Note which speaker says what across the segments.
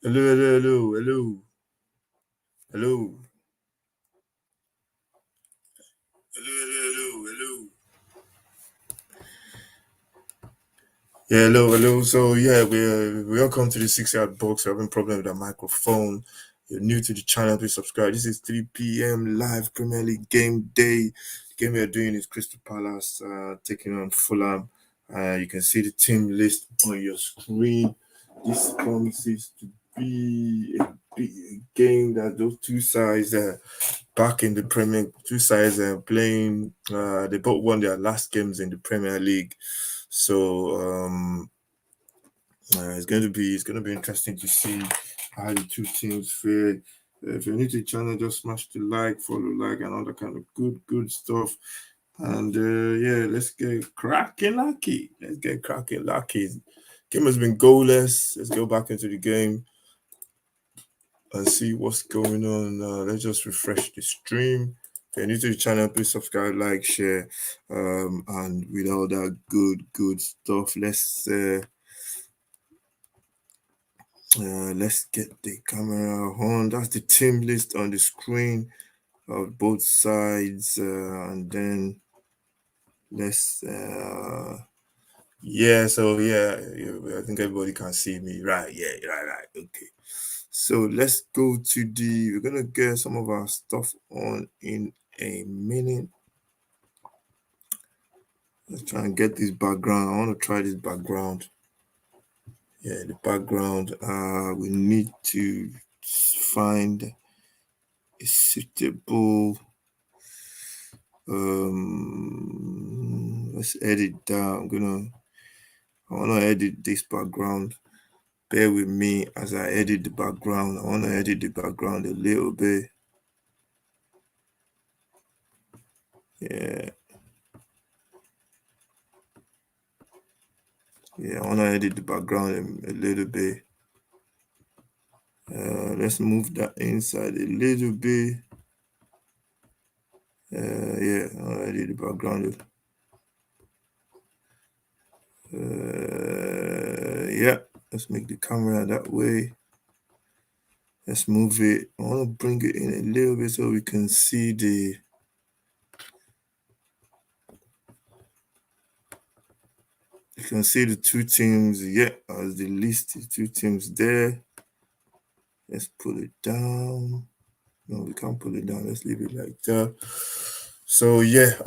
Speaker 1: Hello, hello, hello, hello, hello, hello, hello, hello. Yeah, hello, hello. So yeah, we welcome to the 6 yard box. We're having problem with our microphone. You're new to the channel, please subscribe. This is 3 p.m. live Premier League game day. The game we're doing is Crystal Palace taking on Fulham. You can see the team list on your screen. This promises to be a big game that those two sides back in the Premier. Two sides playing. They both won their last games in the Premier League. So it's going to be interesting to see how the two teams fare. If you're new to the channel, just smash the like, follow, like, and all that kind of good stuff. And yeah, let's get cracking lucky. Let's get cracking lucky. Game has been goalless. Let's go back into the game and see what's going on. Let's just refresh the stream. If you're new to the channel, please subscribe, like, share, and with all that good stuff, let's get the camera on. That's the team list on the screen of both sides, and then let's yeah. So yeah, I think everybody can see me, right? Yeah, right. Okay. So let's go to the. We're gonna get some of our stuff on in a minute. Let's try and get this background. I want to try this background. Yeah, the background. We need to find a suitable. Let's edit that. I want to edit this background. Bear with me as I edit the background. I want to edit the background a little bit. Yeah. Yeah, I want to edit the background a little bit. Let's move that inside a little bit. Yeah, I want to edit the background. Yeah, let's make the camera that way. Let's move it. I want to bring it in a little bit so we can see the. You can see the two teams. Yeah, as the list, the two teams there. Let's pull it down. No, we can't pull it down. Let's leave it like that. So yeah,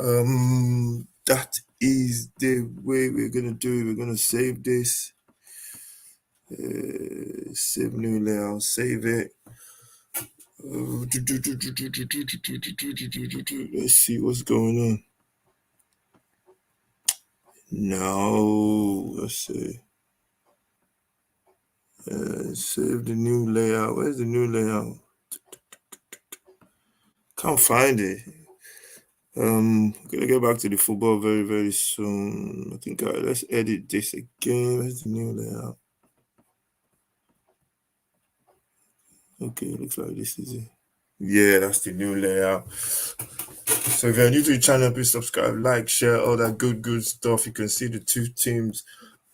Speaker 1: that is the way we're gonna do it. We're gonna save this. Save new layout. Save it. Let's see what's going on. No, let's see. Save the new layout. Where's the new layout? Can't find it. Gonna get back to the football very soon. I think let's edit this again. Where's the new layout? Okay, looks like this is it. Yeah, that's the new layout. So if you're new to the channel, please subscribe, like, share, all that good stuff. You can see the two teams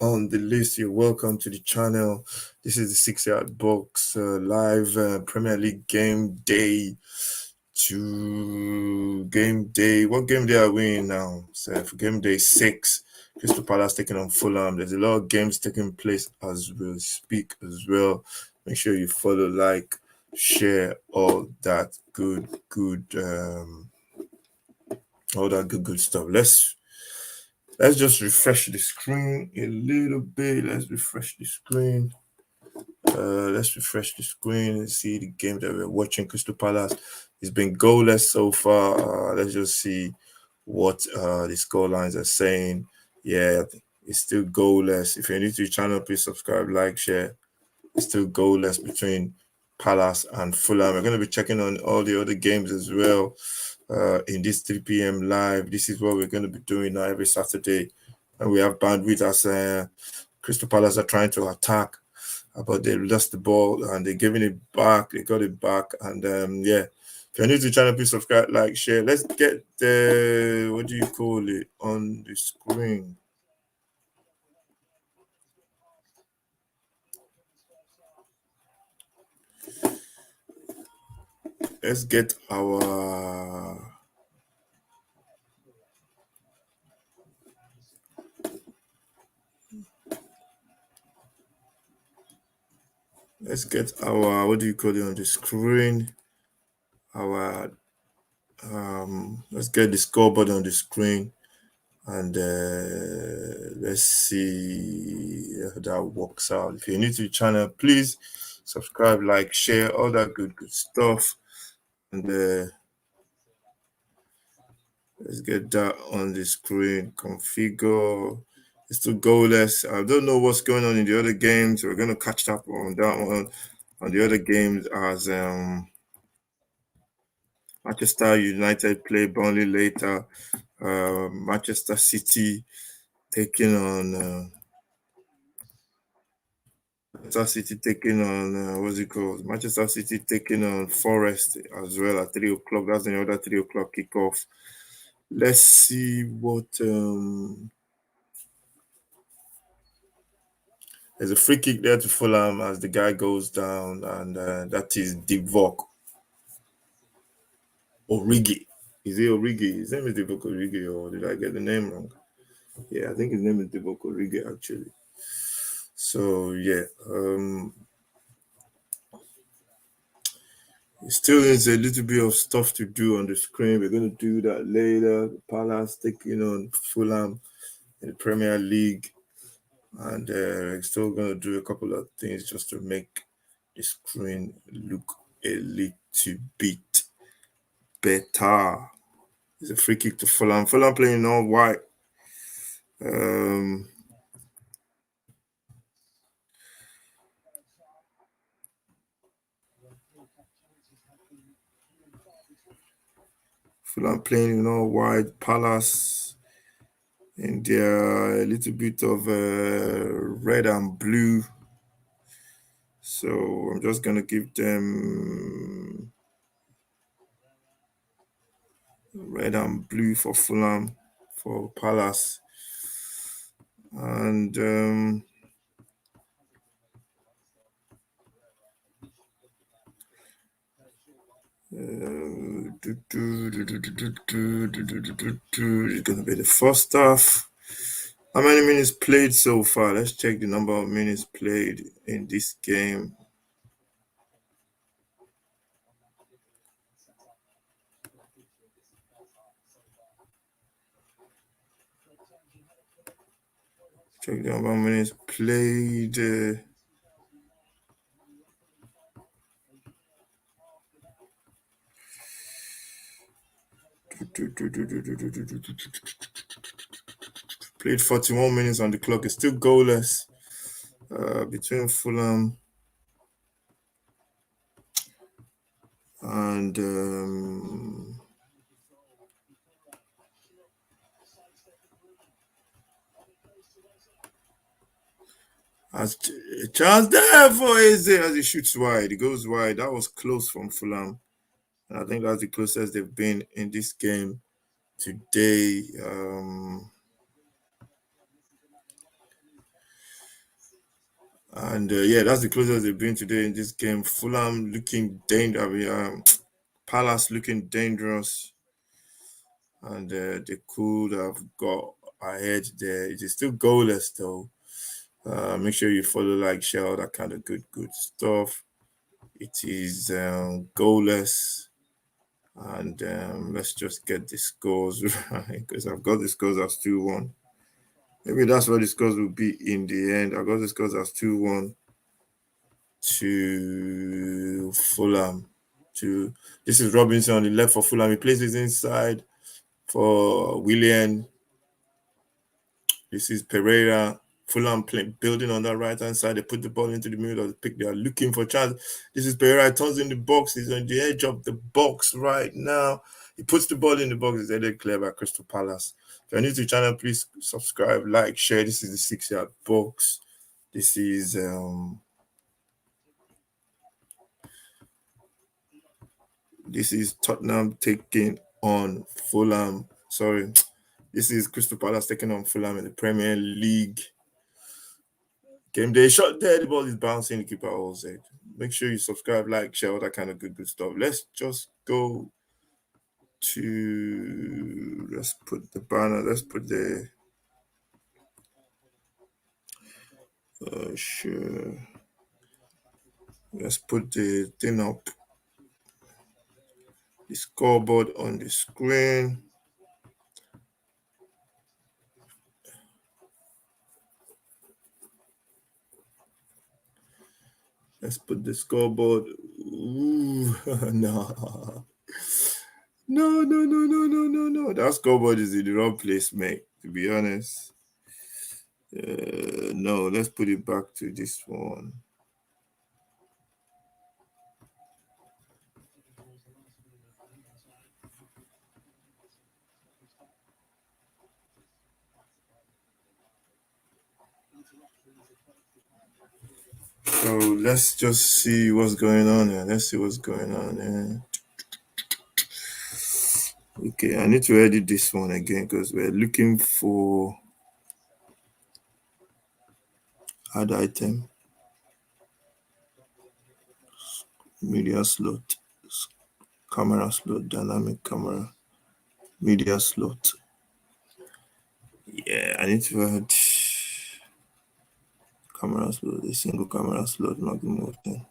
Speaker 1: on the list. You're welcome to the channel. This is the 6 yard box live Premier League game day. To game day. What game day are we in now? So for game day 6, Crystal Palace taking on Fulham. There's a lot of games taking place as we speak as well. Make sure you follow, like, share, all that good all that good stuff. Let's just refresh the screen a little bit. Let's refresh the screen. Let's refresh the screen and see the game that we're watching. Crystal Palace. It's been goalless so far. Let's just see what the score lines are saying. Yeah, it's still goalless. If you're new to the channel, please subscribe, like, share. It's still goalless between Palace and Fulham. We're going to be checking on all the other games as well in this 3 p.m. live. This is what we're going to be doing now every Saturday. And we have bandwidth as Crystal Palace are trying to attack, but they lost the ball and they're giving it back. They got it back. And yeah, if you're new to the channel, please subscribe, like, share. Let's get the, what do you call it, on the screen. Let's get our what do you call it on the screen? Our let's get the scoreboard on the screen, and let's see how that works out. If you're new to the channel, please subscribe, like, share, all that good stuff. And let's get that on the screen. Configure. It's still goalless. I don't know what's going on in the other games. We're gonna catch up on that one. On the other games, as Manchester United play Burnley later. Manchester City taking on what's it called? Manchester City taking on Forest as well at 3 o'clock. That's another 3 o'clock kickoff. Let's see what there's a free kick there to Fulham as the guy goes down, and that is Divock Origi. Is it Origi? His name is Divock Origi, or did I get the name wrong? Yeah, I think his name is Divock Origi actually. So yeah, still is a little bit of stuff to do on the screen. We're going to do that later. Palace taking on Fulham in the Premier League, and still going to do a couple of things just to make the screen look a little bit better. It's a free kick to Fulham. Fulham playing all white. Um, Fulham playing in all white. Palace in their a little bit of red and blue. So I'm just gonna give them red and blue for Fulham, for Palace, and it's gonna be the first half. How many minutes played so far? Let's check the number of minutes played in this game. Check the number of minutes played. Played 41 minutes on the clock. It's still goalless between Fulham and as a chance there for Eze as he shoots wide. He goes wide. That was close from Fulham. And I think that's the closest they've been in this game today. And yeah, that's the closest they've been today in this game. Fulham looking dangerous. I mean, Palace looking dangerous, and they could have got ahead there. It is still goalless though. Make sure you follow, like, share, all that kind of good stuff. It is goalless, and let's just get the scores right, because I've got the scores as 2-1. Maybe that's what the scores will be in the end. I got the scores as 2-1 to Fulham. This is Robinson on the left for Fulham. He plays his inside for Willian. This is Pereira. Fulham building on that right hand side. They put the ball into the middle of the pick. They are looking for chance. This is Pereira. Turns in the box. He's on the edge of the box right now. He puts the ball in the box. It's headed clear by Crystal Palace. If you're new to the channel, please subscribe, like, share. This is the 6-yard box. This is Tottenham taking on Fulham. Sorry, this is Crystal Palace taking on Fulham in the Premier League. Game day shot there. The ball is bouncing. The keeper holds it. Make sure you subscribe, like, share, all that kind of good stuff. Let's just go to, let's put the banner, let's put the sure, let's put the thing up, the scoreboard on the screen. Let's put the scoreboard. Ooh, no. No. That scoreboard is in the wrong place, mate. To be honest. No, let's put it back to this one. So let's just see what's going on here. Let's see what's going on here. Okay, I need to edit this one again because we're looking for add item, media slot, camera slot, dynamic camera, media slot. Yeah, I need to add camera slot, a single camera slot, not motion,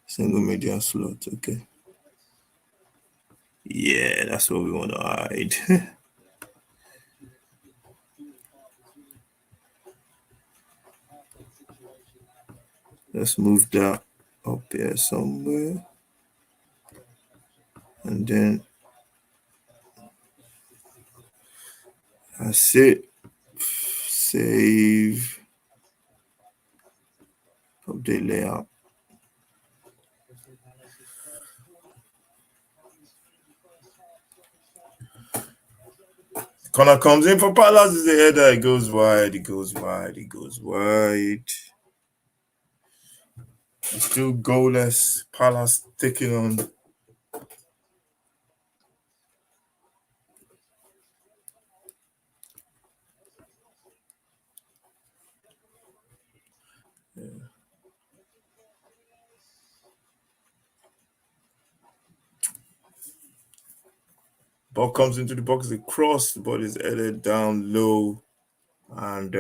Speaker 1: single media slot. Okay. Yeah, that's what we want to hide. Let's move that up here somewhere. And then that's it. Save. Update layout. Corner comes in for Palace. Is the header. It goes wide. It goes wide. It goes wide. It's still goalless. Palace taking on. Yeah. Ball comes into the box. The cross. The ball is headed down low. And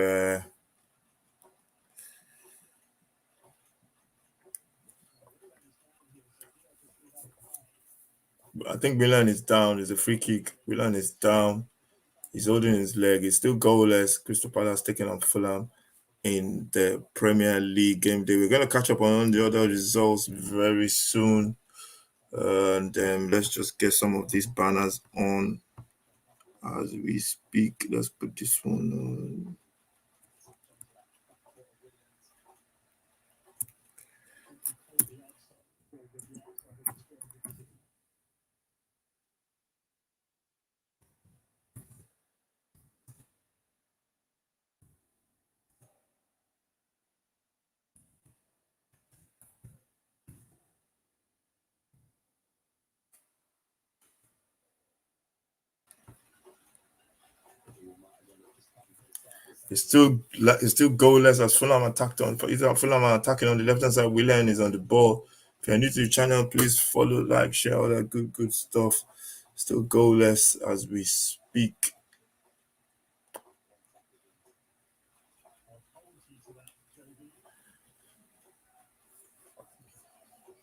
Speaker 1: I think Milan is down. It's a free kick. Milan is down. He's holding his leg. It's still goalless. Crystal Palace taking on Fulham in the Premier League game day. We're going to catch up on the other results very soon. And let's just get some of these banners on as we speak. Let's put this one on. It's still goalless as Fulham attacked on. Fulham are attacking on the left hand side. Willian is on the ball. If you're new to the channel, please follow, like, share all that good stuff. Still goalless as we speak.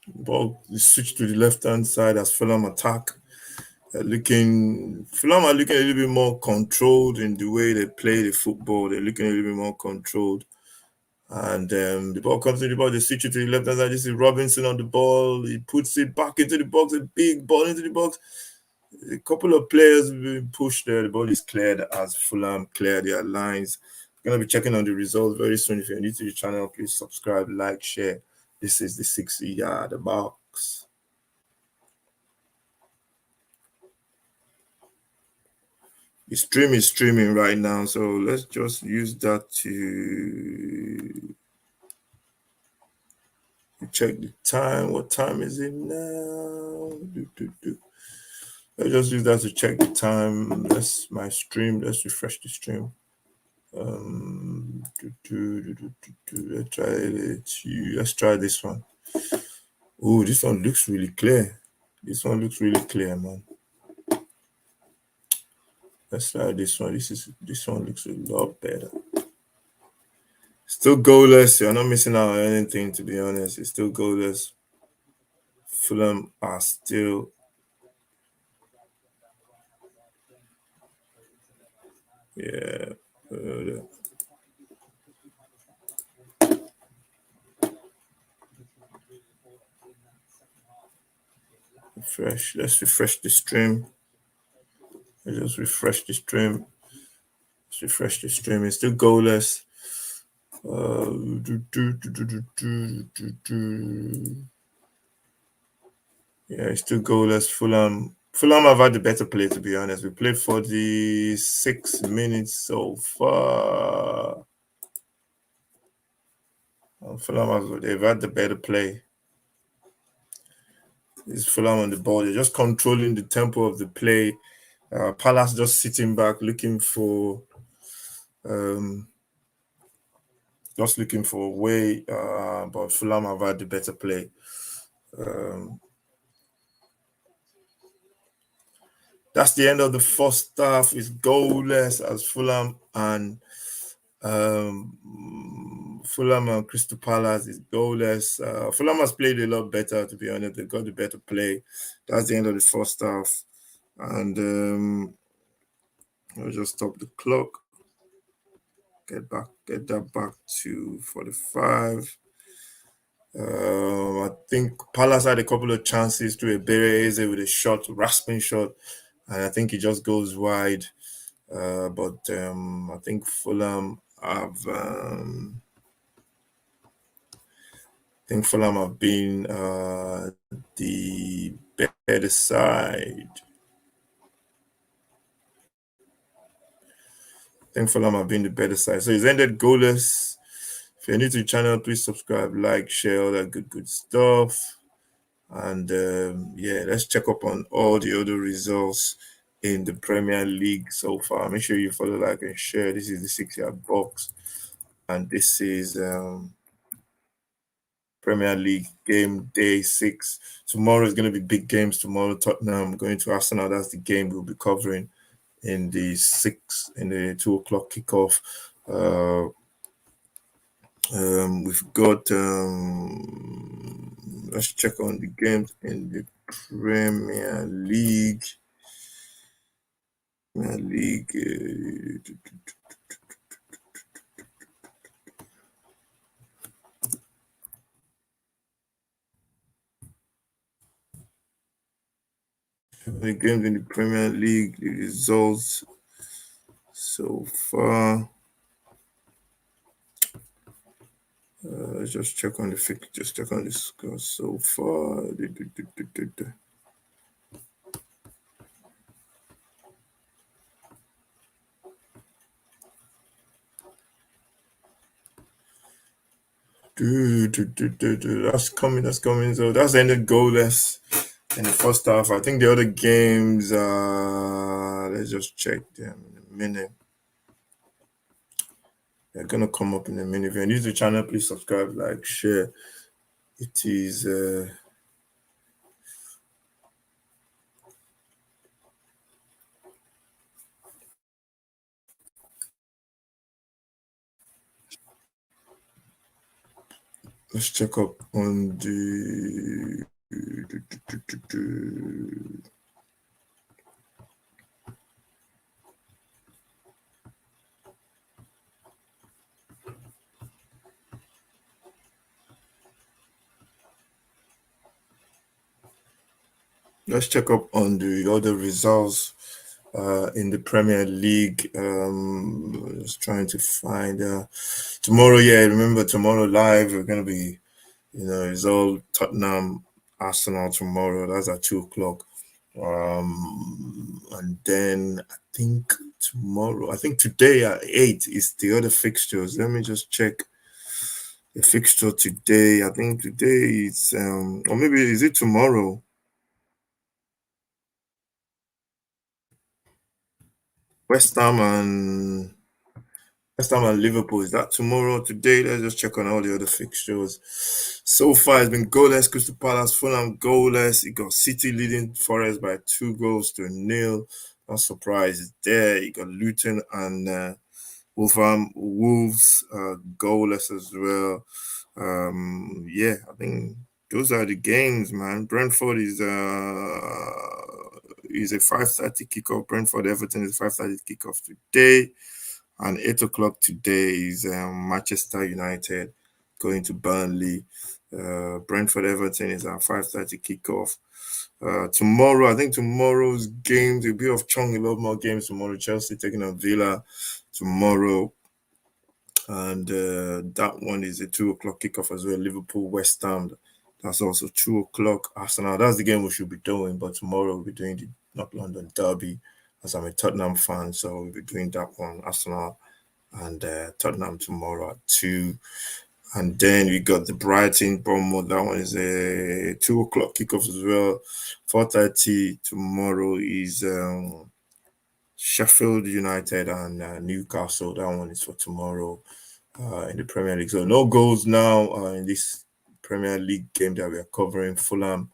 Speaker 1: Ball is switched to the left hand side as Fulham attack. Fulham are looking a little bit more controlled in the way they play the football. They're looking a little bit more controlled. And the ball comes to the ball, they switch it to the left hand side. This is Robinson on the ball. He puts it back into the box, a big ball into the box. A couple of players being pushed there. The ball is cleared as Fulham clear their lines. I'm going to be checking on the results very soon. If you're new to the channel, please subscribe, like, share. This is the 60-yard box. The stream is streaming right now, so let's just use that to check the time. What time is it now? Let's just use that to check the time. That's my stream. Let's refresh the stream. Let's try this one. Oh, this one looks really clear. This one looks really clear, man. Let's try this one. This one looks a lot better. Still goalless. You're not missing out on anything, to be honest. It's still goalless. Fulham are still, yeah. Uh, refresh. Let's refresh the stream. Let's just refresh the stream. Let's refresh the stream. It's still goalless. Yeah, it's still goalless. Fulham have had the better play, to be honest. We played 46 minutes so far. They've had the better play. It's Fulham on the ball. They're just controlling the tempo of the play. Palace just sitting back, um, looking for a way. But Fulham have had the better play. Um, that's the end of the first half. It's goalless as Fulham and Crystal Palace is goalless. Fulham has played a lot better, to be honest. They got the better play. That's the end of the first half. And I'll just stop the clock. Get that back to 45. I think Palace had a couple of chances to Ebereze with a shot, rasping shot, and I think he just goes wide. But I think Fulham have been the better side. I think Fulham have been the better side. So it's ended goalless. If you're new to the channel, please subscribe, like, share, all that good stuff. And yeah, let's check up on all the other results in the Premier League so far. Make sure you follow, like, and share. This is the 6 yard box, and this is Premier League game day 6. Tomorrow is going to be big games. Tomorrow, Tottenham going to Arsenal. That's the game we'll be covering in the 2 o'clock kickoff. We've got let's check on the games in the Premier League. The games in the Premier League, the results so far. Let's just check on just check on the score so far. That's coming. That's coming. So that's ended goalless in the first half. I think the other games. Let's just check them in a minute. They're gonna come up in a minute. If you're new to the channel, please subscribe, like, share. It is. Let's check up on the. Let's check up on the other results in the Premier League. Just trying to find tomorrow. Yeah, remember tomorrow live. We're gonna be, it's all Tottenham, Arsenal tomorrow. That's at 2 o'clock. And then I think today at 8 is the other fixtures. Let me just check the fixture today. I think today it's or maybe is it tomorrow? West Ham and West Ham and Liverpool. Is that tomorrow or today? Let's just check on all the other fixtures. So far, it's been goalless. Crystal Palace, Fulham goalless. It got City leading Forest by 2 goals to nil. Not surprised there. You got Luton and Wolves goalless as well. Yeah, I think those are the games, man. Brentford is a 5:30 kickoff. Brentford Everton is a 5:30 kickoff today. And 8 o'clock today is Manchester United going to Burnley. Brentford Everton is our 5:30 kickoff. Tomorrow, I think tomorrow's games, a bit of chunk, a lot more games tomorrow. Chelsea taking on Villa tomorrow. And that one is a 2 o'clock kickoff as well. Liverpool West Ham. That's also 2 o'clock. Arsenal. That's the game we should be doing. But tomorrow we'll be doing the North London Derby, as I'm a Tottenham fan. So we'll be doing that one. Arsenal and Tottenham tomorrow at 2. And then we got the Brighton Bournemouth. That one is a 2 o'clock kickoff as well. 4:30 tomorrow is Sheffield United and Newcastle. That one is for tomorrow in the Premier League. So no goals now in this Premier League game that we are covering. Fulham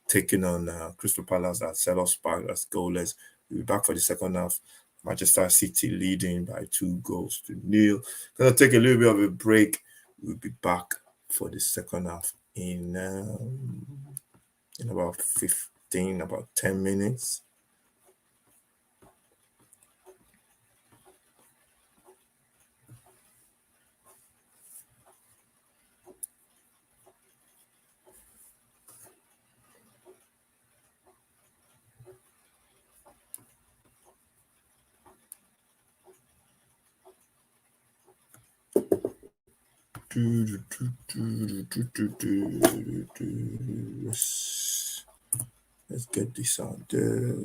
Speaker 1: taking on Crystal Palace at Selhurst Park. That's goalless. We'll be back for the second half. Manchester City leading by 2 goals to nil. Gonna take a little bit of a break. We'll be back for the second half in about 15, about 10 minutes. Let's get this out there.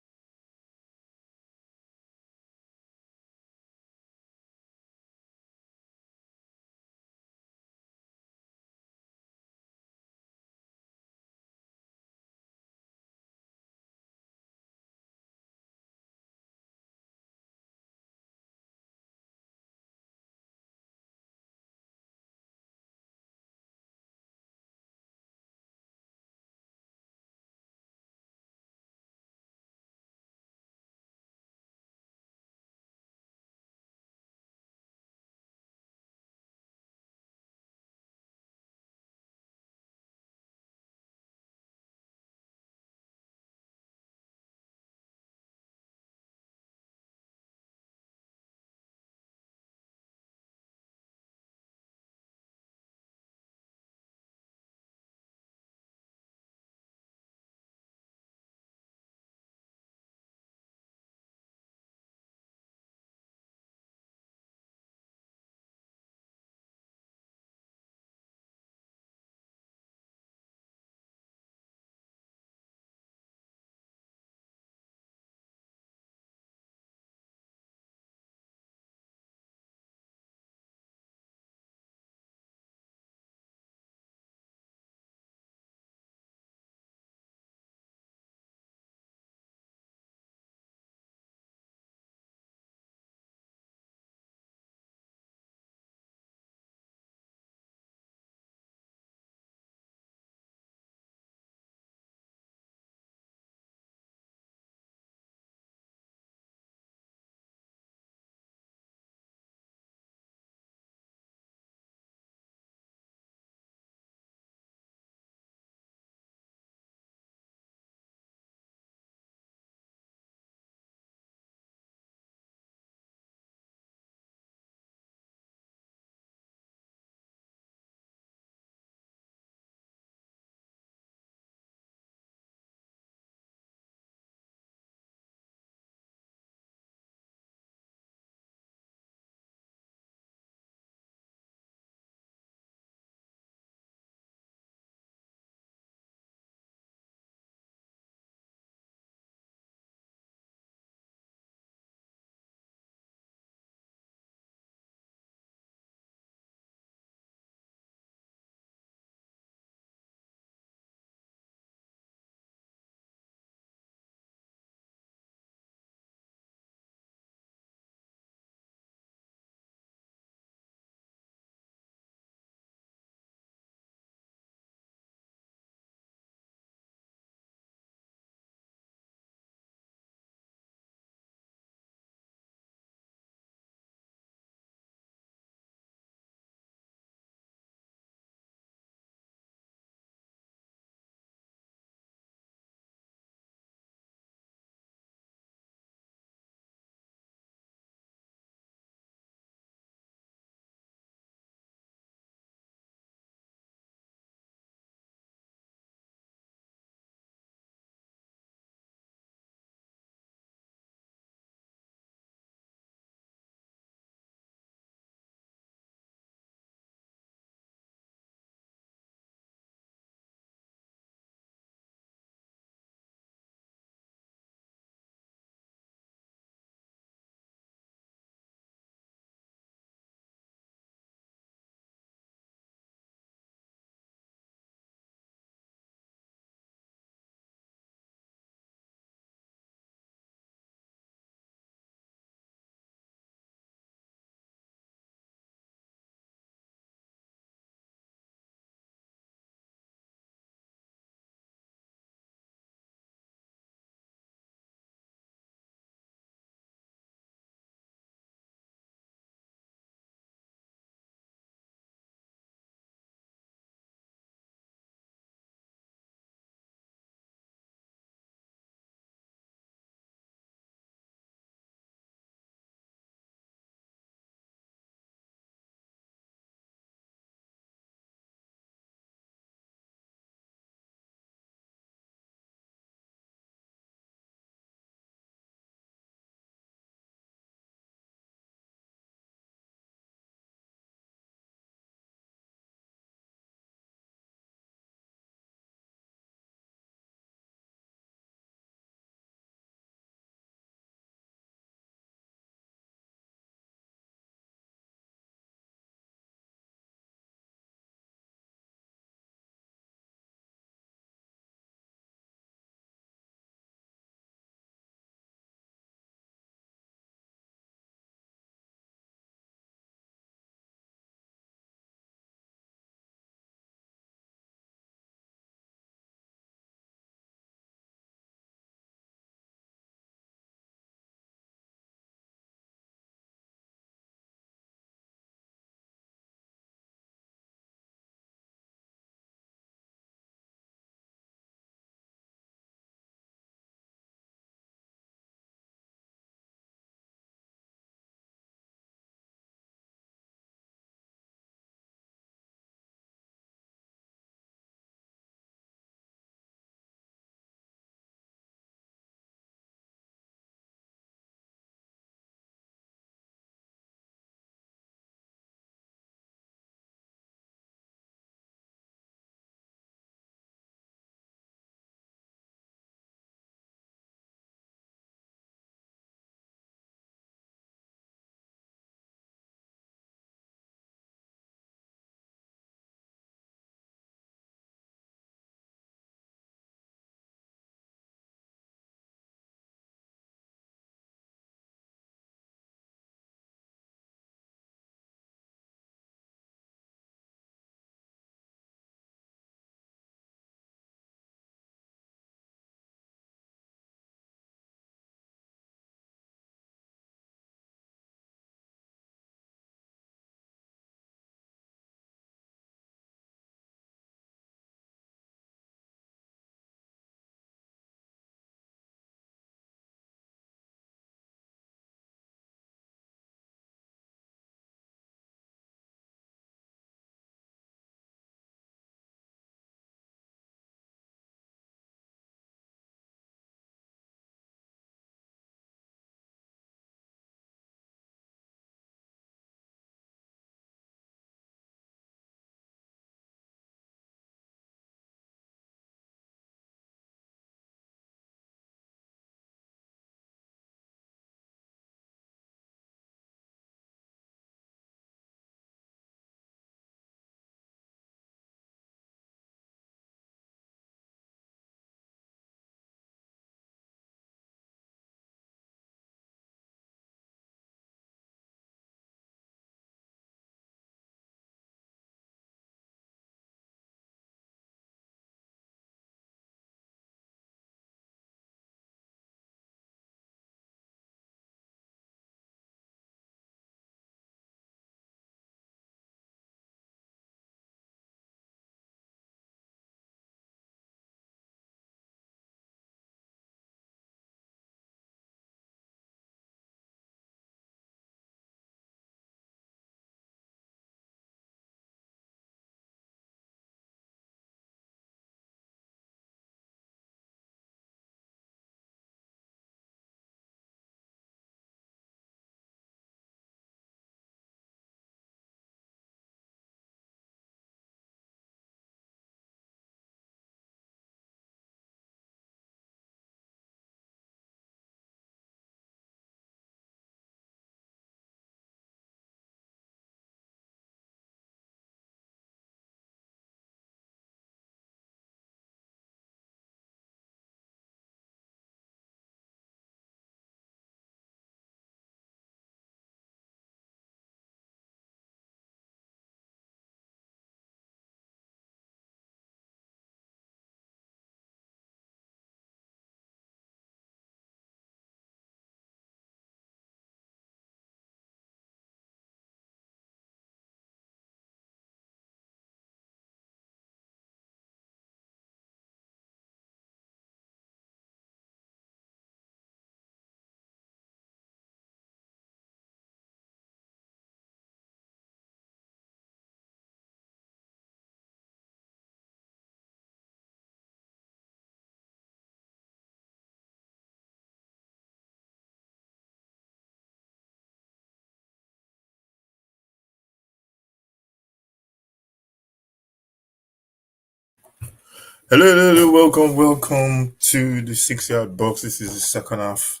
Speaker 1: Hello, hello, hello, welcome to the 6 yard box. This is the second half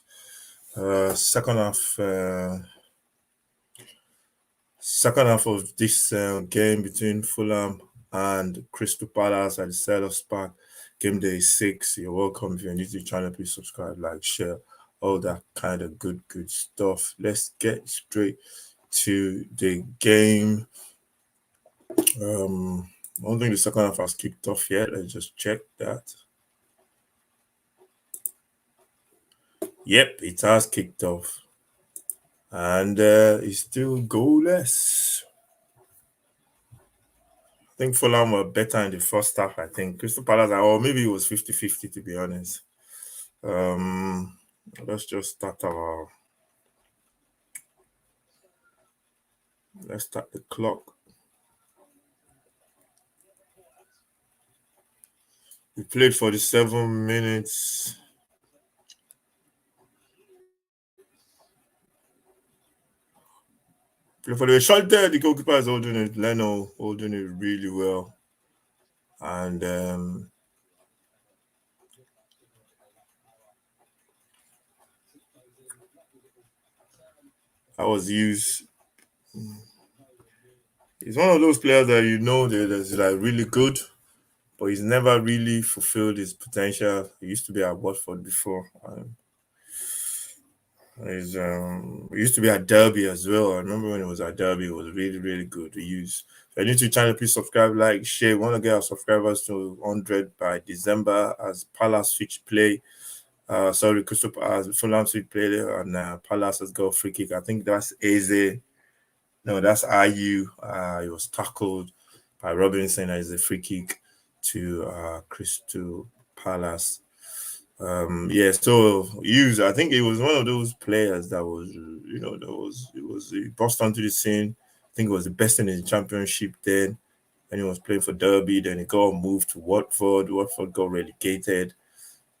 Speaker 1: of this game between Fulham and Crystal Palace at the Selhurst Park. Game day 6. You're welcome. If you're new to the channel, please subscribe, like, share, all that kind of good stuff. Let's get straight to the game. I don't think the second half has kicked off yet. Let's just check that. Yep, it has kicked off. And it's still goalless. I think Fulham were better in the first half. I think Crystal Palace, or maybe it was 50-50 to be honest. Um, let's just start our. Let's start the clock. We played for the 7 minutes. For the shot there, the goalkeeper is holding it. Leno holding it really well, and I was used. He's one of those players that that is like really good, but he's never really fulfilled his potential. He used to be at Watford before. He used to be at Derby as well. I remember when it was at Derby, it was really good to use. If you're new to the channel, please subscribe, like, share. We want to get our subscribers to 100 by December as Palace switch play. Sorry, Crystal Fulham switch play there, and Palace has got a free kick. I think that's Eze. No, that's IU. It was tackled by Robinson as a free kick to Crystal Palace. Yeah, so Hughes, I think it was one of those players that was, he burst onto the scene. I think it was the best in the championship then, and he was playing for Derby. Then he got moved to Watford. Watford got relegated.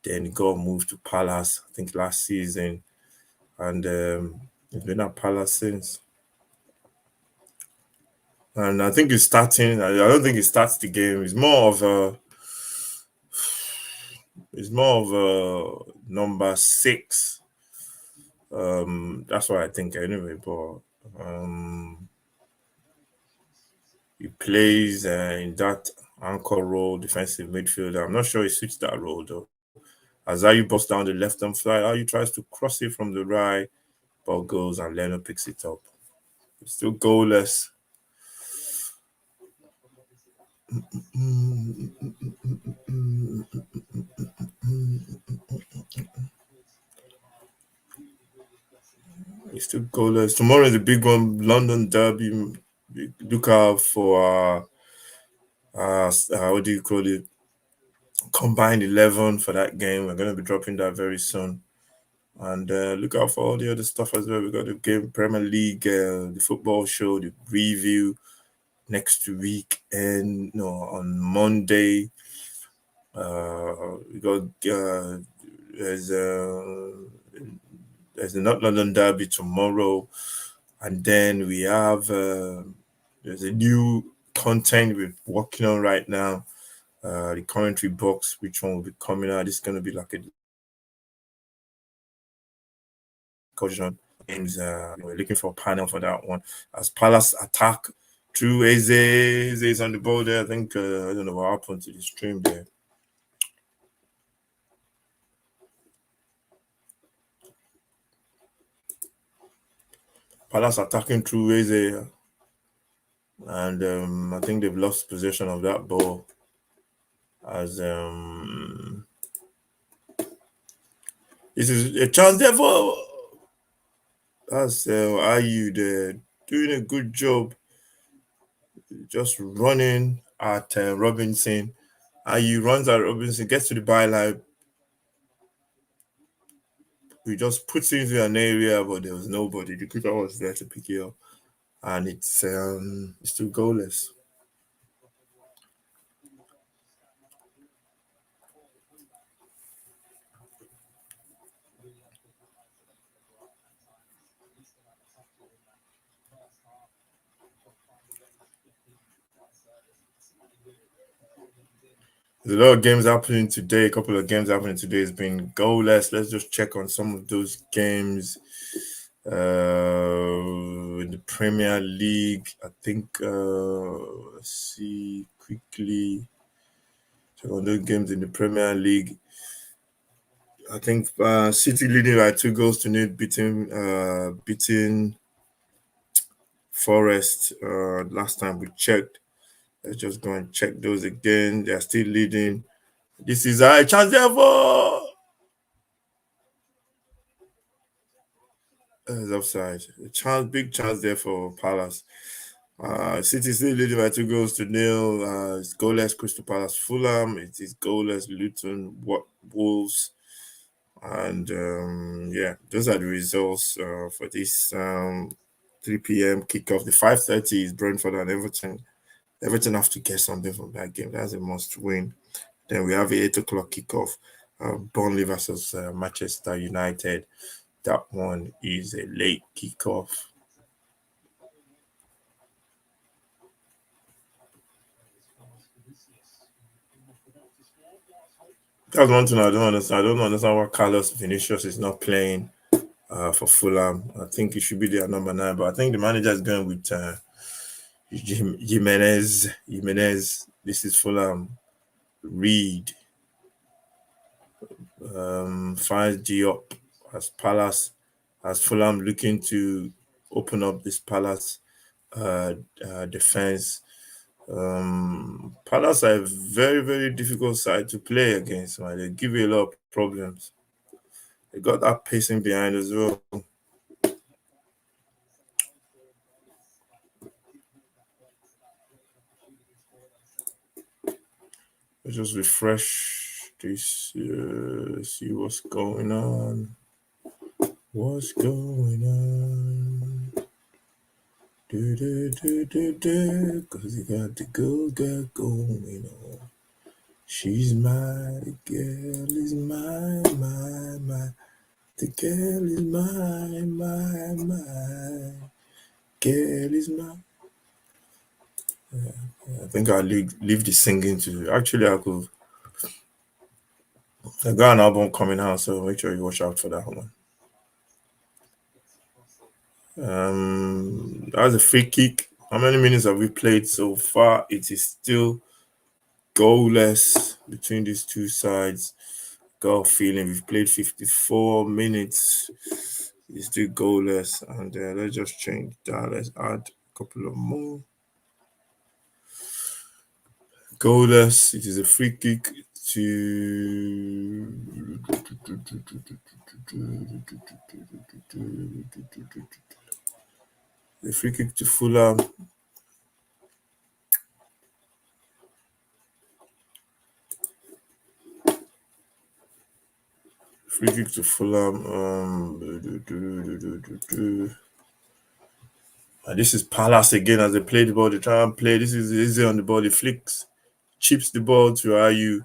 Speaker 1: Then he got moved to Palace, I think last season, and he's been at Palace since. And I think he's starting. I don't think he starts the game. He's more of a number 6. That's what I think anyway. But he plays in that anchor role, defensive midfielder. I'm not sure he suits that role though. As Ayu busts down the left hand side, Ayu tries to cross it from the right, ball goes and Leno picks it up. It's still goalless. It's still goalless. Tomorrow is a big one, London Derby. Look out for what do you call it? Combined 11 for that game. We're going to be dropping that very soon. And look out for all the other stuff as well. We got the game, Premier League, the football show, the review next week, and on Monday. We got there's a there's a North London Derby tomorrow, and then we have there's a new content we're working on right now. The commentary box, which one will be coming out? It's going to be like a discussion games. We're looking for a panel for that one. As Palace attack through Eze is on the ball there. I think I don't know what happened to the stream there. Palace attacking through Eze, and I think they've lost possession of that ball. As this is a chance there for that's IU there doing a good job, just running at Robinson. IU runs at Robinson, gets to the byline. We just puts it into an area, but there was nobody. The keeper was there to pick it up, and it's still goalless. There's a lot of games happening today. A couple of games happening today. It's been goalless. Let's just check on some of those games. In the Premier League, I think. Let's see quickly. Check on those games in the Premier League. I think City leading by 2 goals to nil, beating Forest. Last time we checked. Let's just go and check those again. They are still leading. This is a chance there for. It's offside. A chance, big chance there for Palace. City still leading by 2 goals to nil. It's goalless Crystal Palace, Fulham. It is goalless Luton, Wolves, and yeah, those are the results for this 3 p.m. kickoff. The 5:30 is Brentford and Everton. Everton have to get something from that game. That's a must win. Then we have a 8 o'clock kickoff. Burnley versus Manchester United. That one is a late kickoff. That's one thing I don't understand. I don't understand why Carlos Vinicius is not playing for Fulham. I think he should be their number 9, but I think the manager is going with Jimenez. Jimenez. This is Fulham. Reed. Finds Diop as Palace. As Fulham looking to open up this Palace defense. Palace are a very, very difficult side to play against, man. They give you a lot of problems. They got that pacing behind as well. Let's just refresh this, see what's going on. What's going on? Cause you got the good girl going on. She's my, the girl is mine, my. The girl is mine, my. Girl is mine. I think I'll leave the singing to. Actually, I got an album coming out, so make sure you watch out for that one. That's a free kick. How many minutes have we played so far? It is still goalless between these two sides. Got a feeling we've played 54 minutes. It's still goalless, and let's just change that. Let's add a couple of more. Goalless. It is a free kick to. A free kick to Fulham. Free kick to Fulham. And this is Palace again as they play the ball. They try and play. This is easy on the ball. He flicks, chips the ball to Ayu,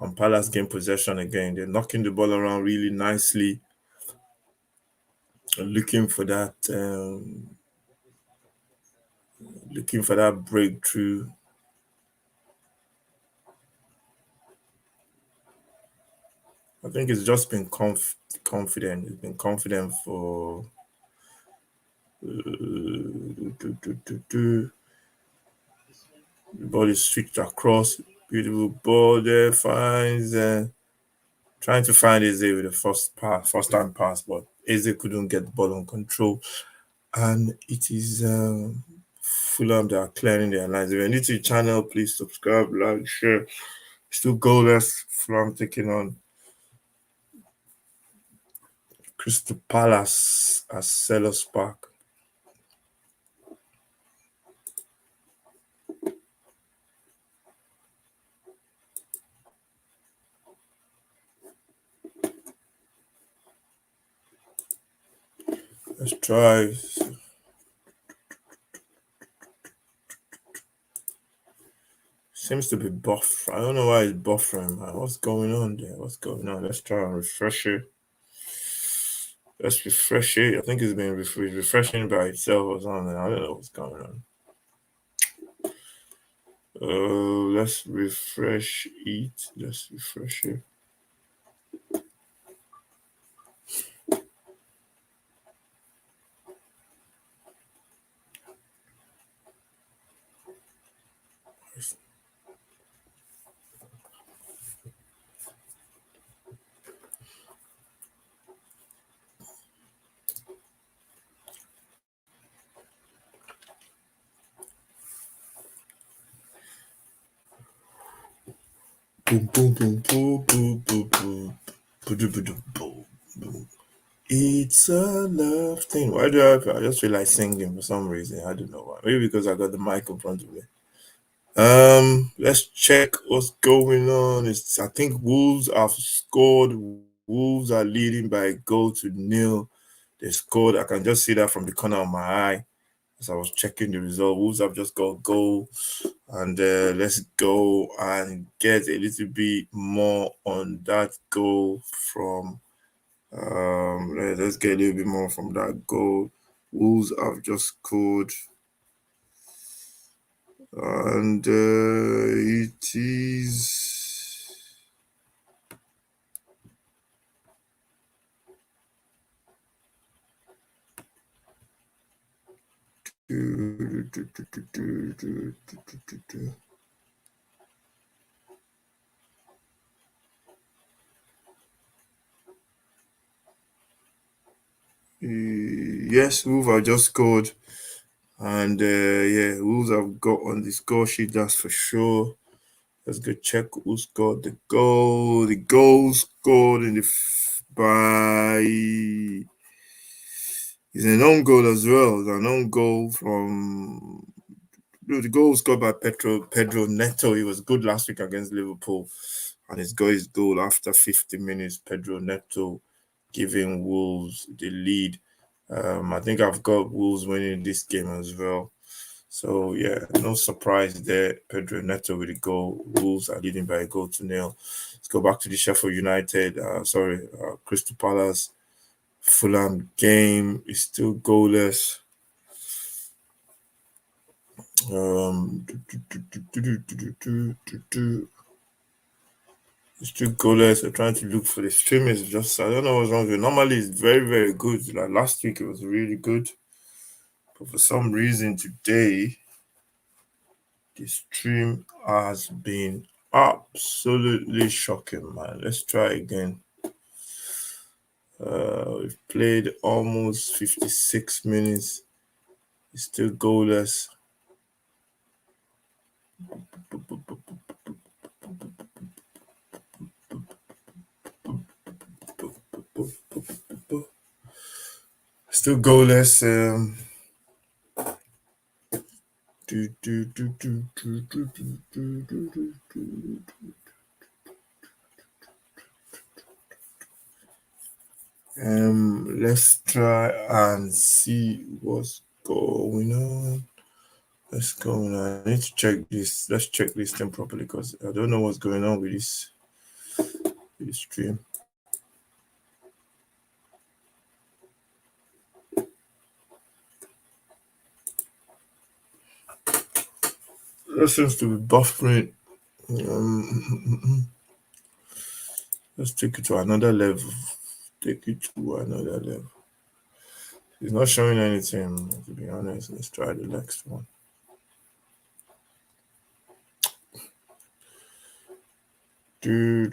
Speaker 1: and Palace gain possession again. They're knocking the ball around really nicely, looking for that, breakthrough. I think it's just been confident. It's been confident for. The ball is switched across. Beautiful ball there. Finds. Trying to find Eze with the first time pass, but Eze couldn't get the ball on control. And it is Fulham that are clearing their lines. If you're new to the channel, please subscribe, like, share. Still goalless. Fulham taking on Crystal Palace at Selhurst Park. Let's try. Seems to be buff. I don't know why it's buffering, man. What's going on there? What's going on? Let's try and refresh it. Let's refresh it. I think it's been refreshing by itself or something. I don't know what's going on. Let's refresh it. Let's refresh it. Boom, boom, boom, boom, boom, boom, boom. Boom, boom, boom. It's a love thing. Why do I just feel like singing for some reason? I don't know why. Maybe because I got the mic in front of me. Let's check what's going on. I think Wolves have scored. Wolves are leading by a goal to nil. They scored. I can just see that from the corner of my eye as I was checking the result. Wolves have just got a goal. And let's go and get a little bit more on that goal from let's get a little bit more from that goal. Wolves have just scored, and it is yes, Wolves have just scored. And yeah, Wolves have got on the score sheet, that's for sure. Let's go check who scored the goal. The goal scored by is an own goal as well. It's an own goal from the goal was scored by Pedro Neto. He was good last week against Liverpool, and he's got his goal after 50 minutes. Pedro Neto giving Wolves the lead. I think I've got Wolves winning this game as well. So yeah, no surprise there. Pedro Neto with a goal. Wolves are leading by a goal to nil. Let's go back to the Sheffield United. Crystal Palace Fulham game is still goalless. It's still goalless. I'm trying to look for the stream. Is just I don't know what's wrong with it. Normally it's very very good. Like last week it was really good, but for some reason today the stream has been absolutely shocking, man. Let's try again. We've played almost 56 minutes. It's still goalless. Still goalless. Let's try and see what's going on. Let's go on. I need to check this. Let's check this thing properly because I don't know what's going on with this stream. That seems to be buffering. Let's take it to another level. Take it to another level. It's not showing anything, to be honest. Let's try the next one. Yeah.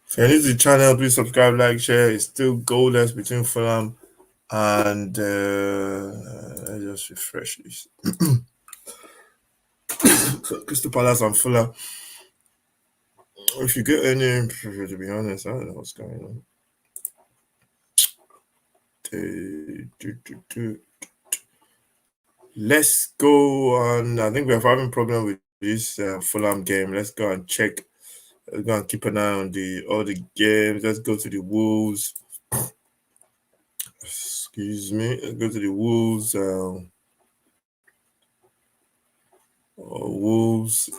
Speaker 1: If you're new to the channel, please subscribe, like, share. It's still goalless between Fulham and let's just refresh this. Crystal Palace and Fulham. If you get any, to be honest, I don't know what's going on. Let's go on. I think we're having problem with this Fulham game. Let's go and check. Let's go and keep an eye on all the games. Let's go to the Wolves. Excuse me. Let's go to the Wolves. Wolves.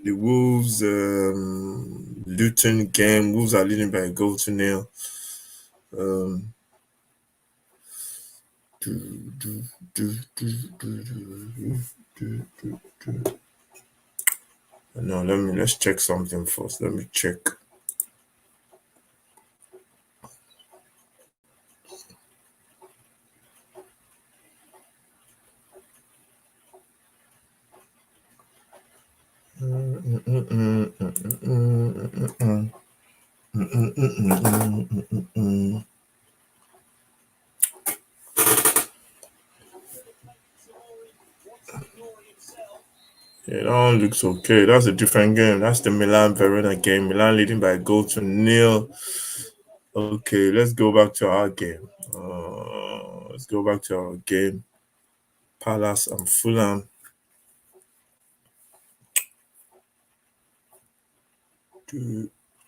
Speaker 1: The Wolves. Luton game. Wolves are leading by a goal to nil. Um, no, let's check something first. Let me check. Yeah, that one looks okay. That's a different game. That's the Milan Verona game. Milan leading by a goal to nil. Okay, let's go back to our game. Let's go back to our game. Palace and Fulham.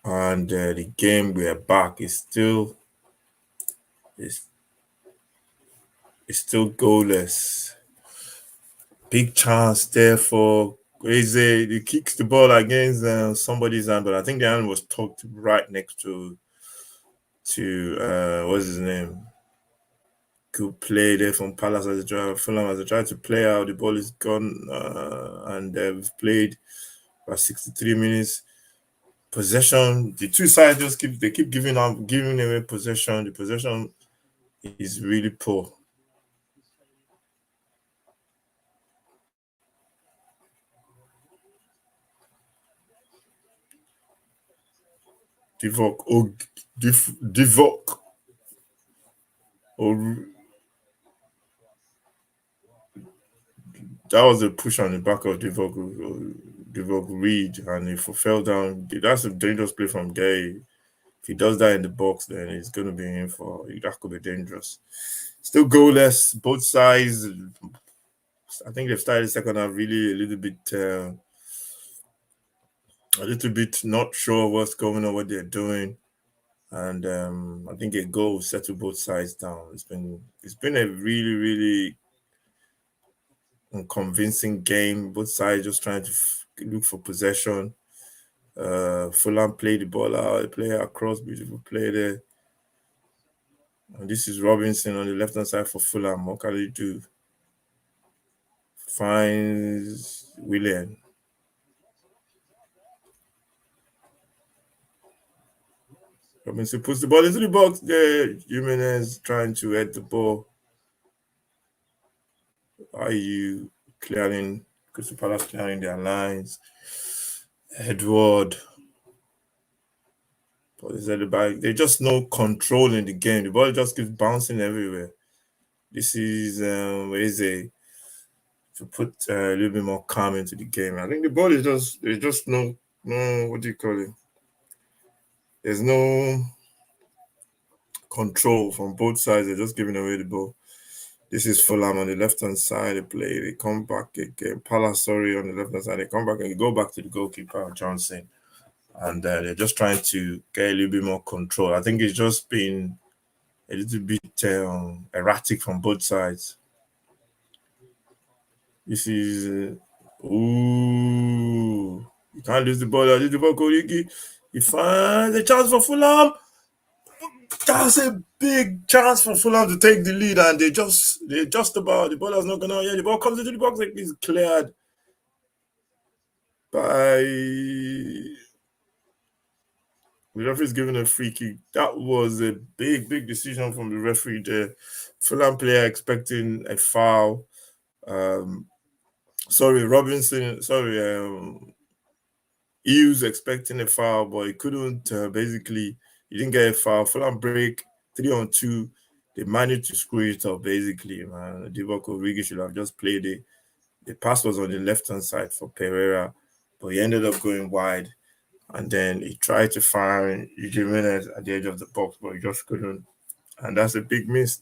Speaker 1: And the game we are back is still goalless. Big chance there for Eze. He kicks the ball against somebody's hand, but I think the hand was tucked right next to what's his name? Good play there from Palace as a driver. Fulham as a try to play out. The ball is gone, and we've played for 63 minutes. Possession. The two sides just keep giving away possession. The possession is really poor. Divock. Oh, that was a push on the back of Divock Reed, and if he fell down, that's a dangerous play from Gay. If he does that in the box, then he's going to be in for that could be dangerous. Still goalless, both sides. I think they've started the second half really a little bit not sure what's going on, what they're doing, and I think a goal will settle both sides down. It's been a really unconvincing game. Both sides just trying to look for possession. Fulham played the ball out, they play across, beautiful play there. And this is Robinson on the left hand side for Fulham. What can he do? Finds Willian. Robinson puts the ball into the box there. Jimenez trying to head the ball. Are you clearing Crystal Palace clearing their lines? Edward. But is at the back. They just no control in the game. The ball just keeps bouncing everywhere. This is Eze to put a little bit more calm into the game. I think the ball is just there's just no what do you call it? There's no control from both sides. They're just giving away the ball. This is Fulham on the left hand side. They play. They come back again. Palace, sorry, on the left hand side. They come back and go back to the goalkeeper Johnson, and they're just trying to get a little bit more control. I think it's just been a little bit erratic from both sides. This is ooh, you can't lose the ball. Lose the ball, Koriki. He finds a chance for Fulham. That's a big chance for Fulham to take the lead, and they just about the ball has not gone out yet. The ball comes into the box, like it's cleared by the referee's giving a free kick. That was a big decision from the referee there. Fulham player expecting a foul. Sorry, Robinson. Sorry, he was expecting a foul, but he couldn't. Basically, he didn't get a foul. Fulham break 3-on-2. They managed to screw it up. Basically, man, Divock Origi should have just played it. The pass was on the left hand side for Pereira, but he ended up going wide. And then he tried to find Jimenez at the edge of the box, but he just couldn't. And that's a big miss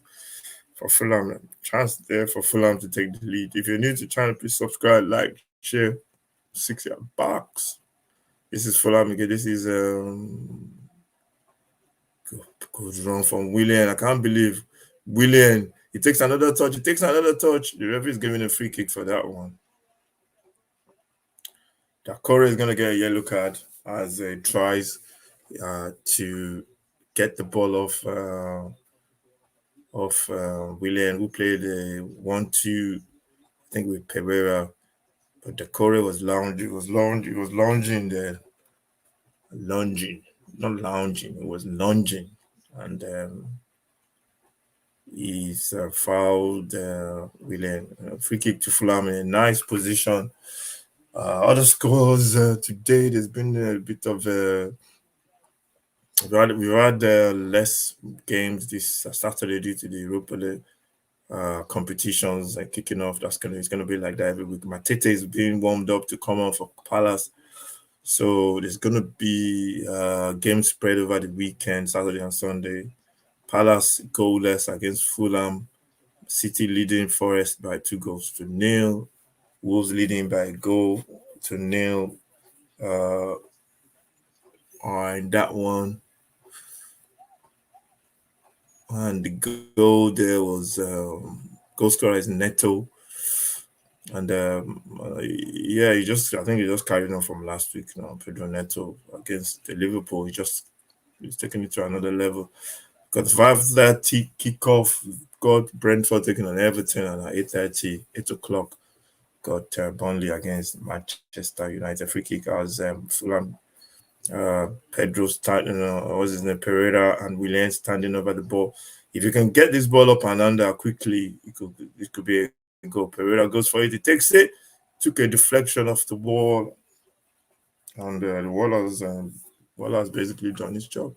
Speaker 1: for Fulham. Chance there for Fulham to take the lead. If you're new to the channel, please subscribe, like, share, 6 yard box. This is Fulham again. This is good run from Willian. I can't believe Willian. He takes another touch. He takes another touch. The referee is giving a free kick for that one. Dakore is going to get a yellow card as he tries to get the ball off Willian, who played a 1-2, I think, with Pereira. But Dakore was lounging. He was lunging there. Lunging. Not lounging. It was lunging. And he's fouled Willian. Free kick to Fulham in a nice position. Other scores today, there's been a bit of we've had less games this Saturday due to the Europa League competitions kicking off. It's gonna be like that every week. Matete is being warmed up to come on for Palace, so there's gonna be games spread over the weekend, Saturday and Sunday. Palace goalless against Fulham. City leading Forest by 2-0. Wolves leading by a goal to nil. On that one, and the goal there was goal scorer is Neto, and yeah, I think he just carried on from last week now. Pedro Neto against the Liverpool, he's taking it to another level. Got 5:30 kickoff. Got Brentford taking on Everton, and at 8:30, 8 o'clock, got Burnley against Manchester United. Free kick as Fulham. Pedro starting, what's his name, Pereira and Willian standing over the ball. If you can get this ball up and under quickly, it could be a goal. Pereira goes for it. He takes it, took a deflection off the wall, and the wall has basically done his job.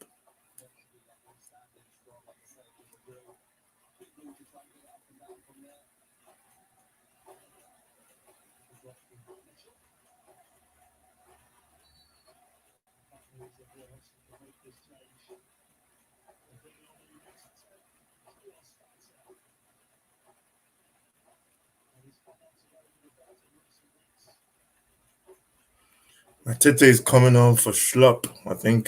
Speaker 1: Matete is coming on for Schlupp. I think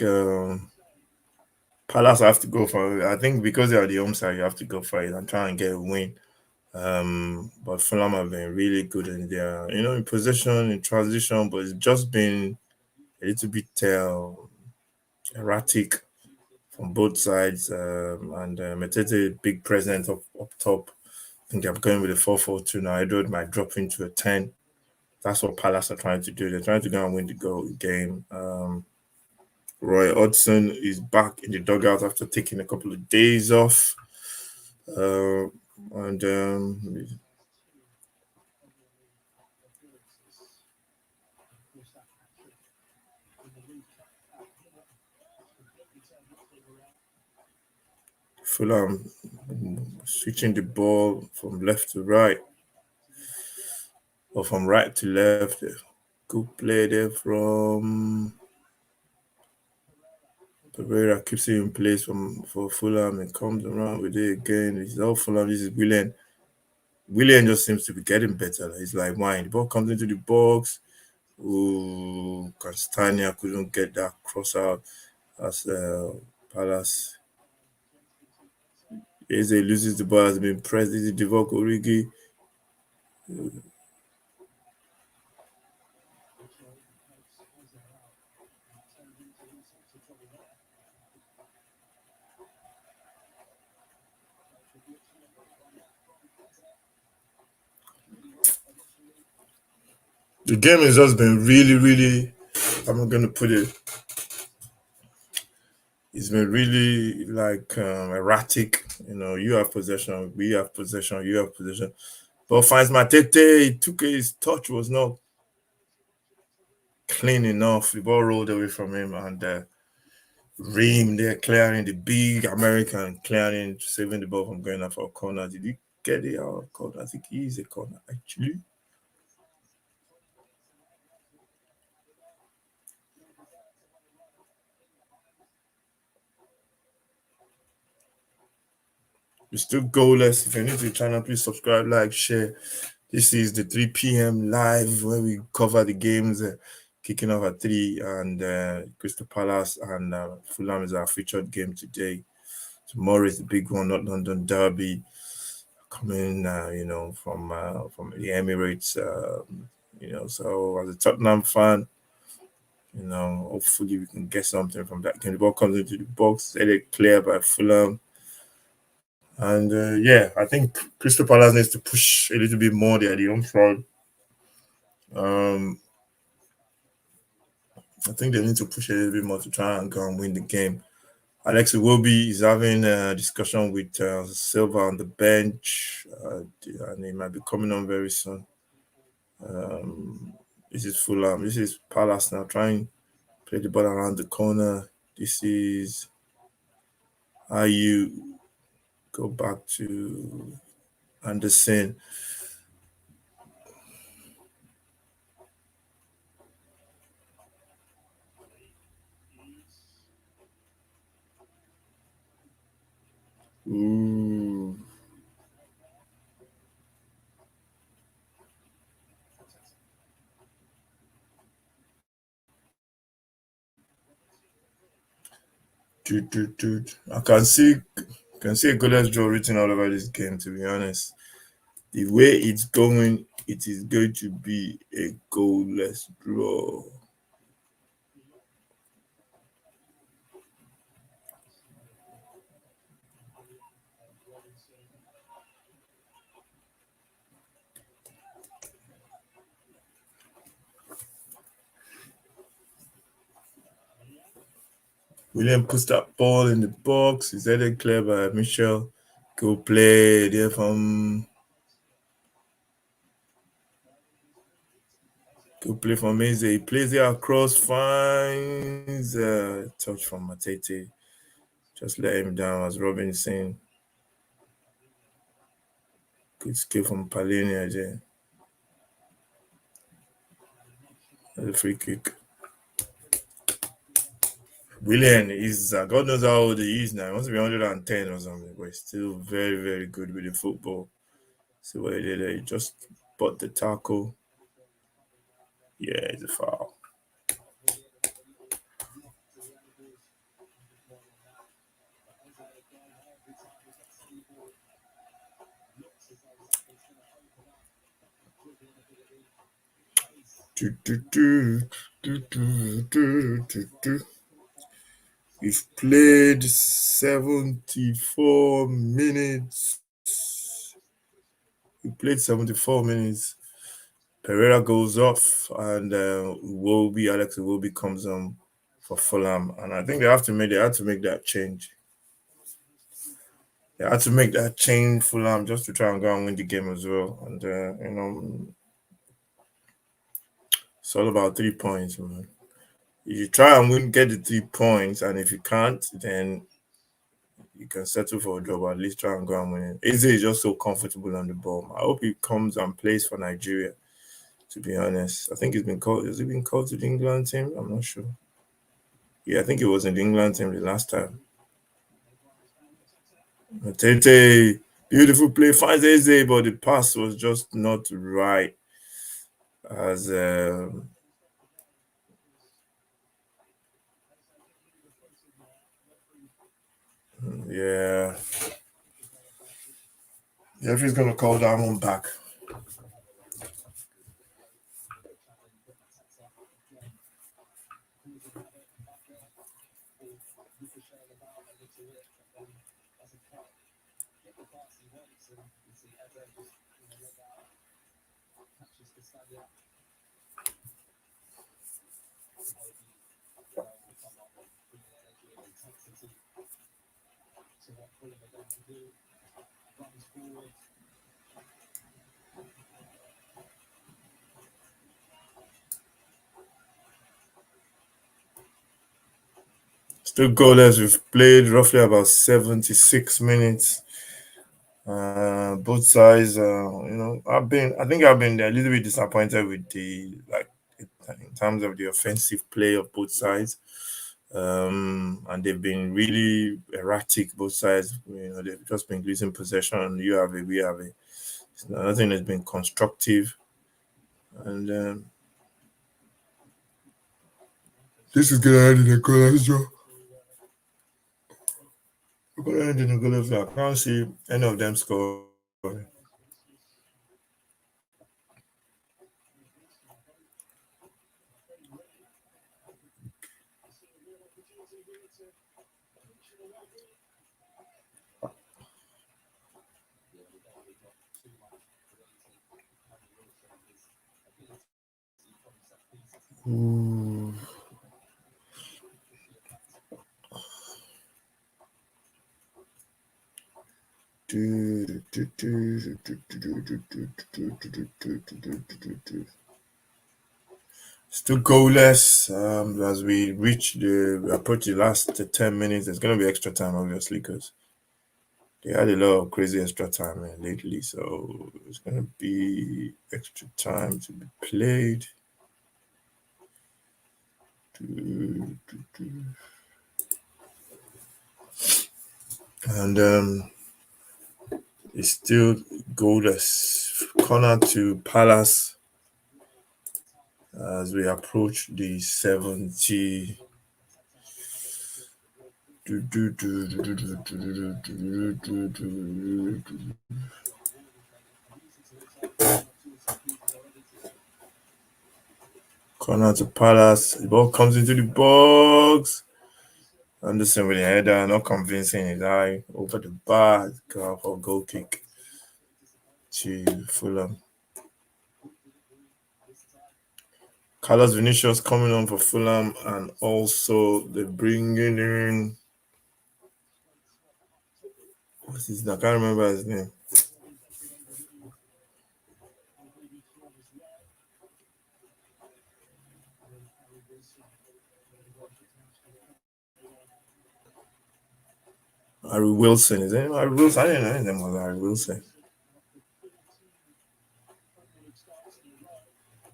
Speaker 1: Palace have to go for it. I think because they are the home side, you have to go for it and try and get a win. But Fulham have been really good in their, in possession, in transition, but it's just been a little bit erratic from both sides. And Matete, big presence up top. I think I'm going with a 4-4-2 now. Edward might drop into a 10. That's what Palace are trying to do. They're trying to go and win the game. Roy Hodgson is back in the dugout after taking a couple of days off. And Fulham switching the ball from left to right or from right to left. Good play there from Pereira, keeps it in place for Fulham and comes around with it again. It's all Fulham. This is Willian. Willian just seems to be getting better. He's like wine. The ball comes into the box. Ooh, Castagna couldn't get that cross out as Palace. Eze loses the ball, has been pressed. This is Divock Origi. The game has just been really, really. I'm not gonna put it. It's been really like erratic. You have possession, we have possession, you have possession. But finds Matete, took his touch was not clean enough. The ball rolled away from him, and Ream there clearing the big American clearing, saving the ball from going out for a corner. Did he get it out of corner? I think he is a corner actually. We're still goalless. If you're new to the channel, please subscribe, like, share. This is the 3 p.m. live where we cover the games. kicking off at 3, and Crystal Palace and Fulham is our featured game today. Tomorrow is the big one, not London Derby, coming, from the Emirates. So as a Tottenham fan, hopefully we can get something from that game. The ball comes into the box, headed clear by Fulham. And I think Crystal Palace needs to push a little bit more there, the home front. Um, I think they need to push a little bit more to try and go and win the game. Alex Iwobi is having a discussion with Silva on the bench, and he might be coming on very soon. Um, this is Fulham. This is Palace now trying to play the ball around the corner. This is how you go back to Anderson. Ooh. Dude. I can see a goalless draw written all over this game, to be honest. The way it's going, it is going to be a goalless draw. William puts that ball in the box. It's headed clear by Michel. Go play there from Go play from Meze. He plays there across, finds a touch from Matete. Just let him down as Robinson. Good skill from Palini there. That's a free kick. William is, God knows how old he is now. He must be 110 or something, but he's still very, very good with the football. See what he did there. He just bought the tackle. Yeah, it's a foul. Do, do, do, do, do, do, do, do. We've played 74 minutes. We played 74 minutes. Pereira goes off, and Alex Iwobi comes on for Fulham, and I think they had to make that change. They had to make that change, Fulham, just to try and go and win the game as well. And it's all about 3 points, man. If you try and win, get the 3 points, and if you can't, then you can settle for a draw, but at least try and go and win it. Eze is just so comfortable on the ball. I hope he comes and plays for Nigeria. To be honest, I think he's been called. Has he been called to the England team? I'm not sure. Yeah, I think he was in the England team the last time. Tete, beautiful play, finds Eze, but the pass was just not right. As yeah, Jeffrey's gonna call that one back. Still goalless. We've played roughly about 76 minutes. Both sides, I think I've been a little bit disappointed with the like in terms of the offensive play of both sides. And they've been really erratic, both sides. They've just been losing possession. You have it, we have it. Nothing has been constructive. And This is gonna end in a goalless draw. We're gonna end in a goalless draw. I can't see any of them scoring. Ooh. Still goalless as we approach the last 10 minutes. There's going to be extra time, obviously, because they had a lot of crazy extra time lately. So it's going to be extra time to be played. And it's still goalless. Corner to Palace as we approach the 70. Corner to Palace. The ball comes into the box. Anderson with the header, not convincing his eye over the bar. Go for goal kick to Fulham. Carlos Vinicius coming on for Fulham, and also they're bringing in what's his name? I can't remember his name. Harry Wilson, is it? Harry Wilson. I didn't know his name was Harry Wilson.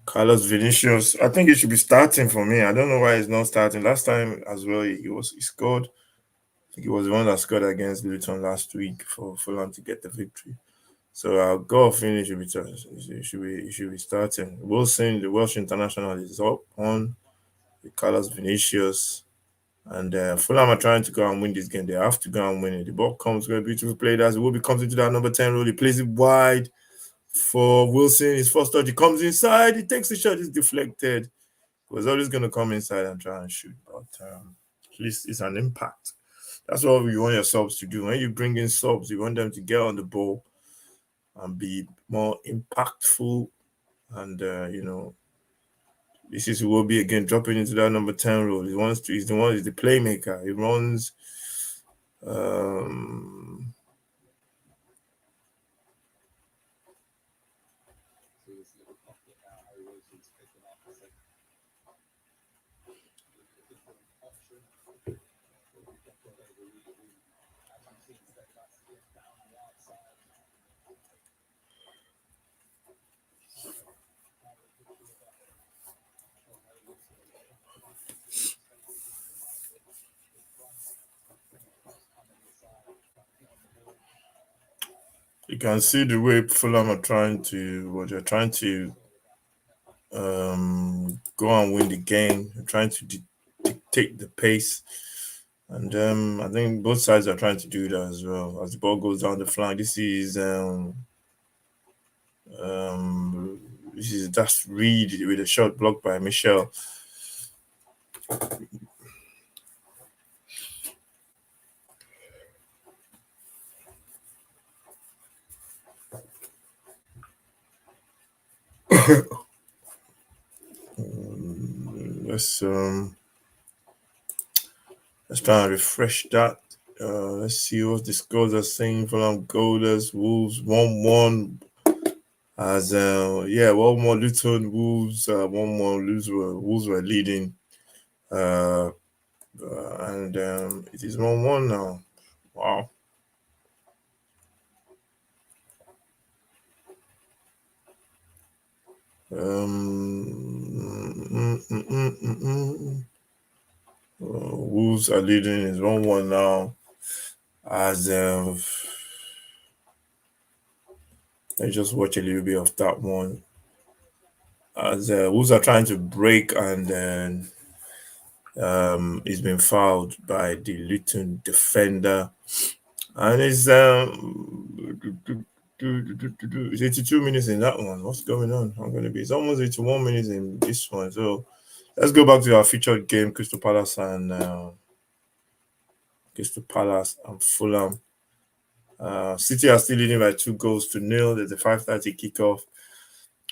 Speaker 1: Carlos Vinicius. I think he should be starting for me. I don't know why he's not starting. Last time as well, he scored. I think he was the one that scored against Luton last week for Fulham to get the victory. So I'll go finish should be he should be starting. Wilson, the Welsh international, is up on with Carlos Vinicius. And Fulham are trying to go and win this game. They have to go and win it. The ball comes with a beautiful play. That's Iwobi comes into that number 10 role. He plays it wide for Wilson. His first touch. He comes inside. He takes the shot. It's deflected. He was always going to come inside and try and shoot. But at least it's an impact. That's what you want your subs to do. When you bring in subs, you want them to get on the ball and be more impactful. And, this is who will be again dropping into that number 10 role. He's the playmaker. He runs. Um, you can see the way Fulham are trying to, what they're trying to go and win the game. They're trying to dictate the pace. And I think both sides are trying to do that as well. As the ball goes down the flank, um, that's Reed with a shot blocked by Michel. Let's let's try and refresh that. Let's see what the scores are saying. Fulham goalless, Wolves 1-1. As 1-1 Luton, Wolves 1-1 Wolves were leading. And it is 1-1 now. Wow. Wolves are leading. It's 1-1 now. As let's just watch a little bit of that one. As Wolves are trying to break, and then He's been fouled by the Luton defender, and it's 82 minutes in that one. What's going on? I'm going to be. It's almost 81 minutes in this one. So let's go back to our featured game: Crystal Palace and Fulham. City are still leading by 2 goals to nil. There's a 5:30 kickoff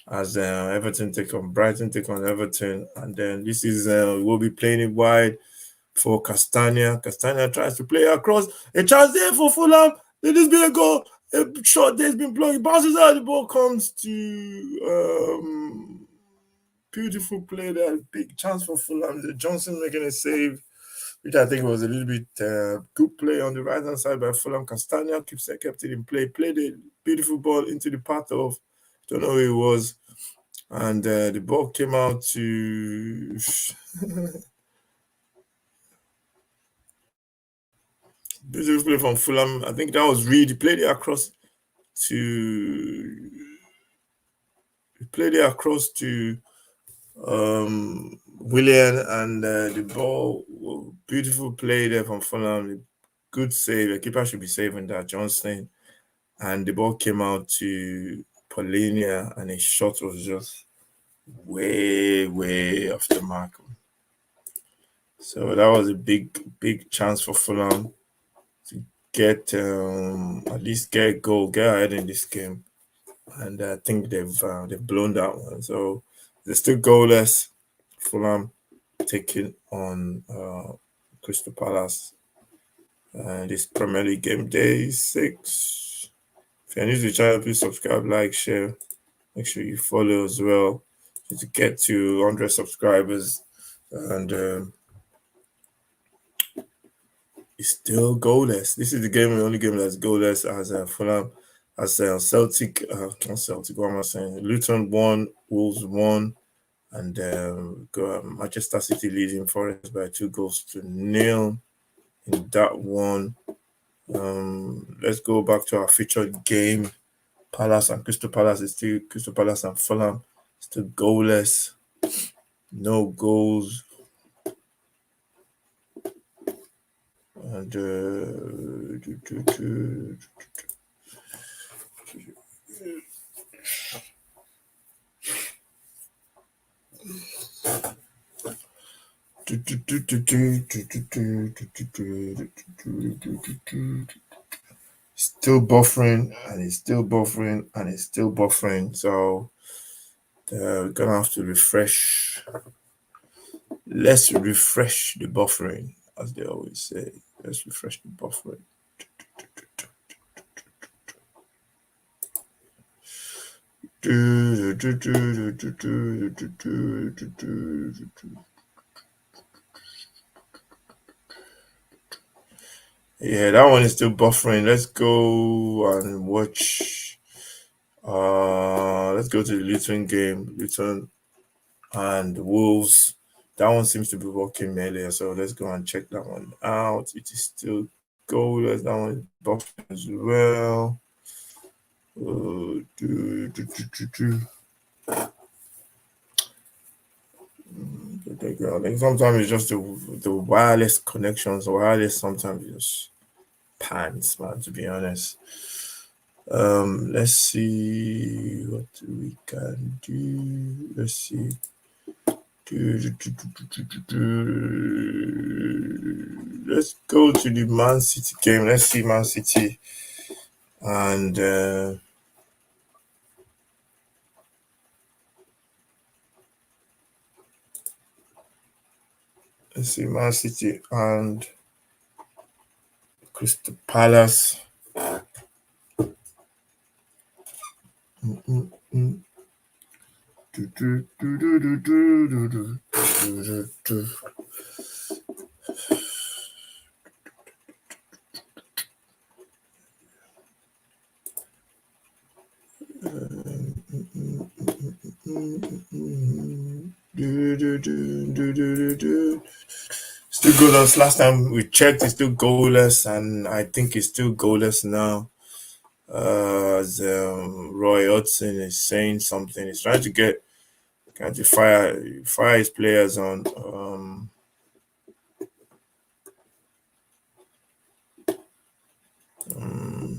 Speaker 1: as Everton take on Brighton, take on Everton, and then this is we'll be playing it wide for Castagna. Castagna tries to play across. A chance there for Fulham. There has been a goal. A shot there's been blocked. Bounces out. The ball comes to beautiful play there. Big chance for Fulham. The Johnson making a save, which I think was a little bit good play on the right hand side by Fulham. Castagna kept it in play. Played a beautiful ball into the path of, don't know who it was, and the ball came out to beautiful play from Fulham. I think that was Reed. He played it across to Willian, and the ball, beautiful play there from Fulham. Good save. The keeper should be saving that, Johnston. And the ball came out to Polinia, and his shot was just way off the mark. So that was a big chance for Fulham to get at least get a goal, get ahead in this game, and I think they've blown that one. So they're still goalless. Fulham taking on Crystal Palace, and this Premier League game day 6. If you're new to the channel, please subscribe, like, share. Make sure you follow as well to get to 100 subscribers, and it's still goalless. This is the only game that's goalless, as Fulham, as Celtic, not Celtic, what am I saying? Luton won, Wolves won, and Manchester City leading Forest by 2 goals to nil in that one. Let's go back to our featured game. Palace and Crystal Palace is still Crystal Palace and Fulham still goalless. No goals. And still buffering, and it's still buffering, and it's still buffering. So we're gonna have to refresh. Let's refresh the buffering, as they always say. Let's refresh the buffering. Yeah, that one is still buffering. Let's go and watch. Let's go to the Luton game. Luton and Wolves. That one seems to be working earlier, so let's go and check that one out. It is still goalless. That one is buffering as well. I think sometimes it's just the wireless connections. Wireless sometimes just pants, man, to be honest. Let's see what we can do. Let's see. Let's go to the Man City game. Let's see Man City, and let's see Man City and Crystal Palace. Still goalless. Last time we checked, it's still goalless, and I think it's still goalless now. As Roy Hodgson is saying something, he's trying to fire his players on. Um,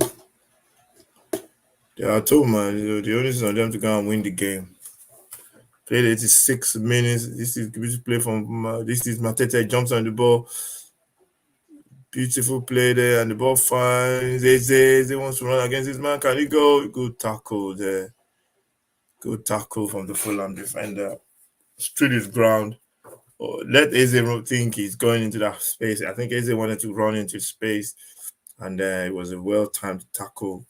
Speaker 1: yeah, I told man, the only is on them to go and win the game. Played 86 minutes. This is beautiful play from this is Matete jumps on the ball. Beautiful play there, and the ball finds Eze. Wants to run against his man. Can he go? Good tackle there. Good tackle from the Fulham defender. Stood his ground. Oh, let Eze think he's going into that space. I think Eze wanted to run into space, and it was a well timed tackle.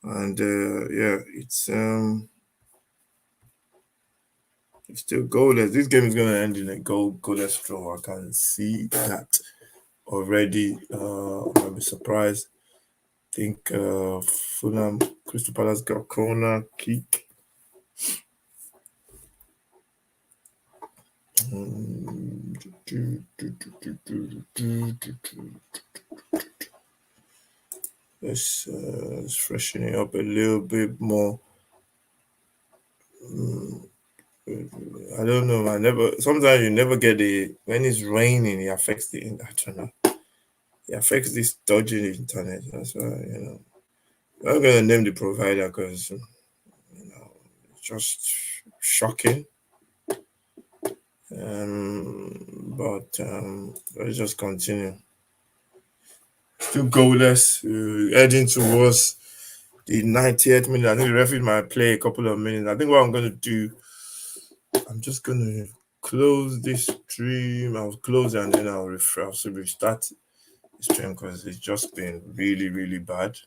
Speaker 1: And yeah, it's still goalless. This game is going to end in a goalless draw. I can see that already. I'll be surprised. I think Fulham, Crystal Palace got corner kick. Let's freshen it up a little bit more. I don't know. I never. Sometimes you never get the when it's raining. It affects the. I don't know. It affects this dodgy internet. That's why I'm not gonna name the provider because it's just shocking. But let's just continue. Still goalless. Heading towards the 90th minute. I think the referee might play a couple of minutes. I think what I'm gonna do, I'm just gonna close this stream. I'll close it and then I'll refresh. I'll restart the stream because it's just been really, really bad.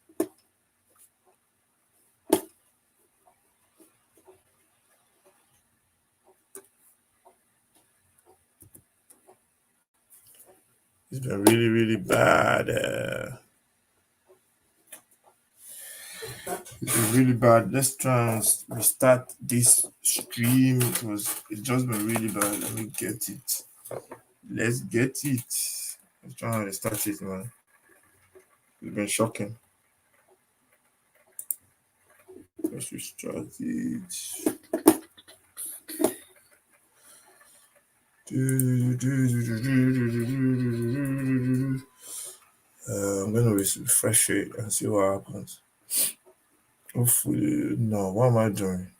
Speaker 1: It's been really, really bad. It's been really bad. Let's try and restart this stream because it's just been really bad. Let me get it. Let's get it. Let's try and restart it, man. It's been shocking. Let's restart it. I'm gonna refresh it and see what happens. Hopefully, no. What am I doing?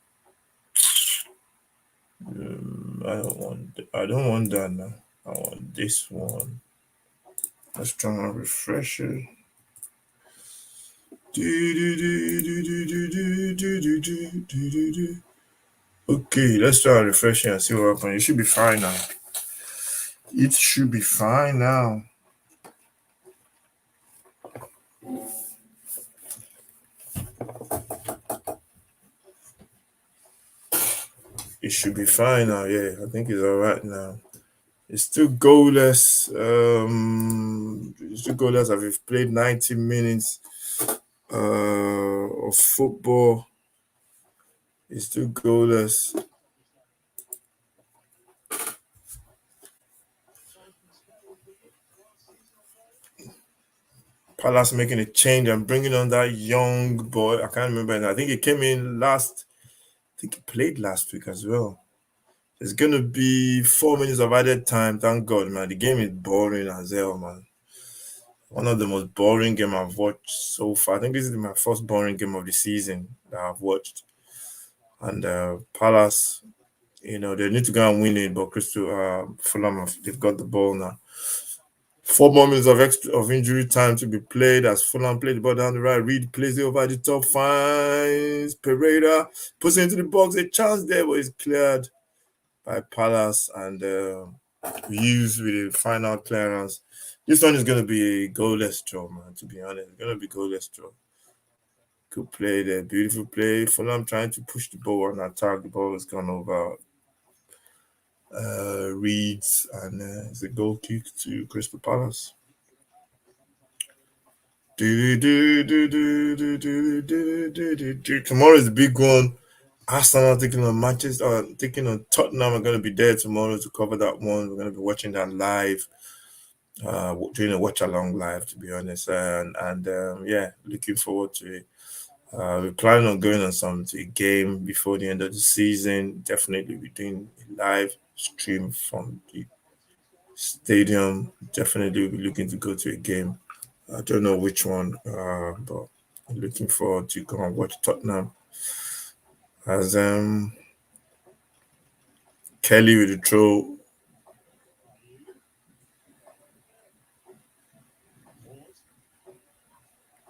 Speaker 1: I don't want that now. I want this one. Let's try and refresh it. Okay, let's try refreshing and see what happens. It should be fine now. It should be fine now. It should be fine now. Yeah, I think it's all right now. It's still goalless. It's still goalless. I've played 90 minutes of football. It's still goalless. Palace making a change and bringing on that young boy. I can't remember. I think he came in last. I think he played last week as well. There's gonna be 4 minutes of added time. Thank God, man. The game is boring as hell, man. One of the most boring game I've watched so far. I think this is my first boring game of the season that I've watched. And Palace, they need to go and win it, but Crystal Fulham, they've got the ball now. 4 more minutes of injury time to be played as Fulham played the ball down the right. Reed plays it over the top, finds Pereira, puts it into the box. A chance there, but it's cleared by Palace and used with a final clearance. This one is going to be a goalless draw, man, to be honest. It's going to be goalless draw. Good play there, beautiful play. Fulham trying to push the ball on attack. The ball has gone over Reeds, and it's a goal kick to Crystal Palace. Tomorrow is the big one. Arsenal taking on Manchester, taking on Tottenham. We're going to be there tomorrow to cover that one. We're going to be watching that live, doing a watch along live, to be honest. Yeah, looking forward to it. We're planning on going on to a game before the end of the season. Definitely be doing a live stream from the stadium. Definitely be looking to go to a game I don't know which one, but I'm looking forward to go and watch Tottenham as Kelly with the throw.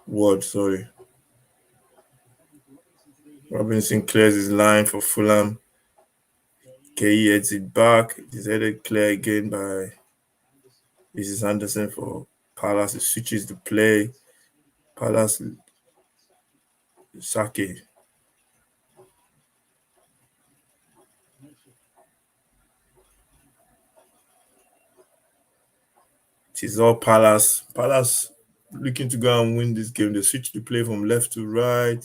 Speaker 1: Word, sorry. Robinson clears his line for Fulham. KE heads it back. It is headed clear again by Mrs. Anderson for Palace. It switches the play. Palace Sake. It is all Palace. Palace looking to go and win this game. They switch the play from left to right.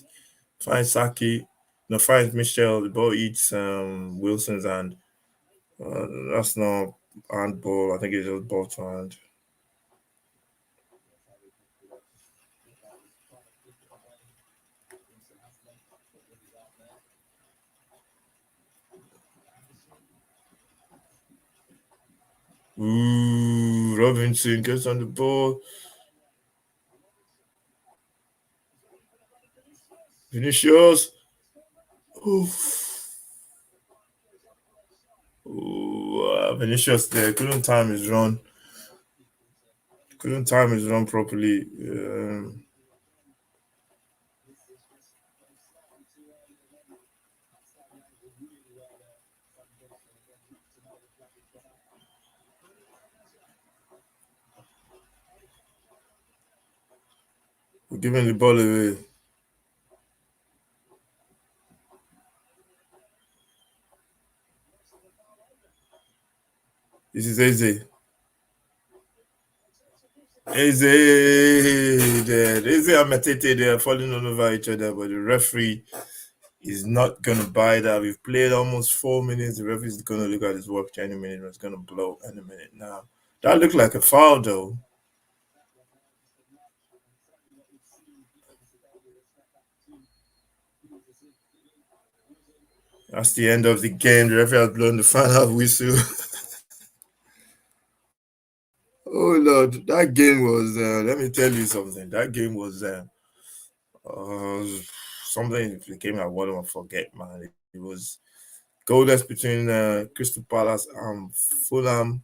Speaker 1: Find Saki. No, find Michelle. The ball eats Wilson's hand. That's not handball. I think it's just ball to hand. Ooh, Robinson gets on the ball. Vinicius. Oof. Ooh, Vinicius there couldn't time his run. Couldn't time his run properly. We're giving the ball away. This is Eze. Eze there. Eze and Matete they are falling all over each other, but the referee is not gonna buy that. We've played almost 4 minutes. The referee is gonna look at his watch any minute. It's gonna blow any minute now. That looked like a foul though. That's the end of the game. The referee has blown the final whistle. Oh Lord, that game was. Let me tell you something. That game was uh, something. If the game I won't forget, man. It was goalless between Crystal Palace and Fulham.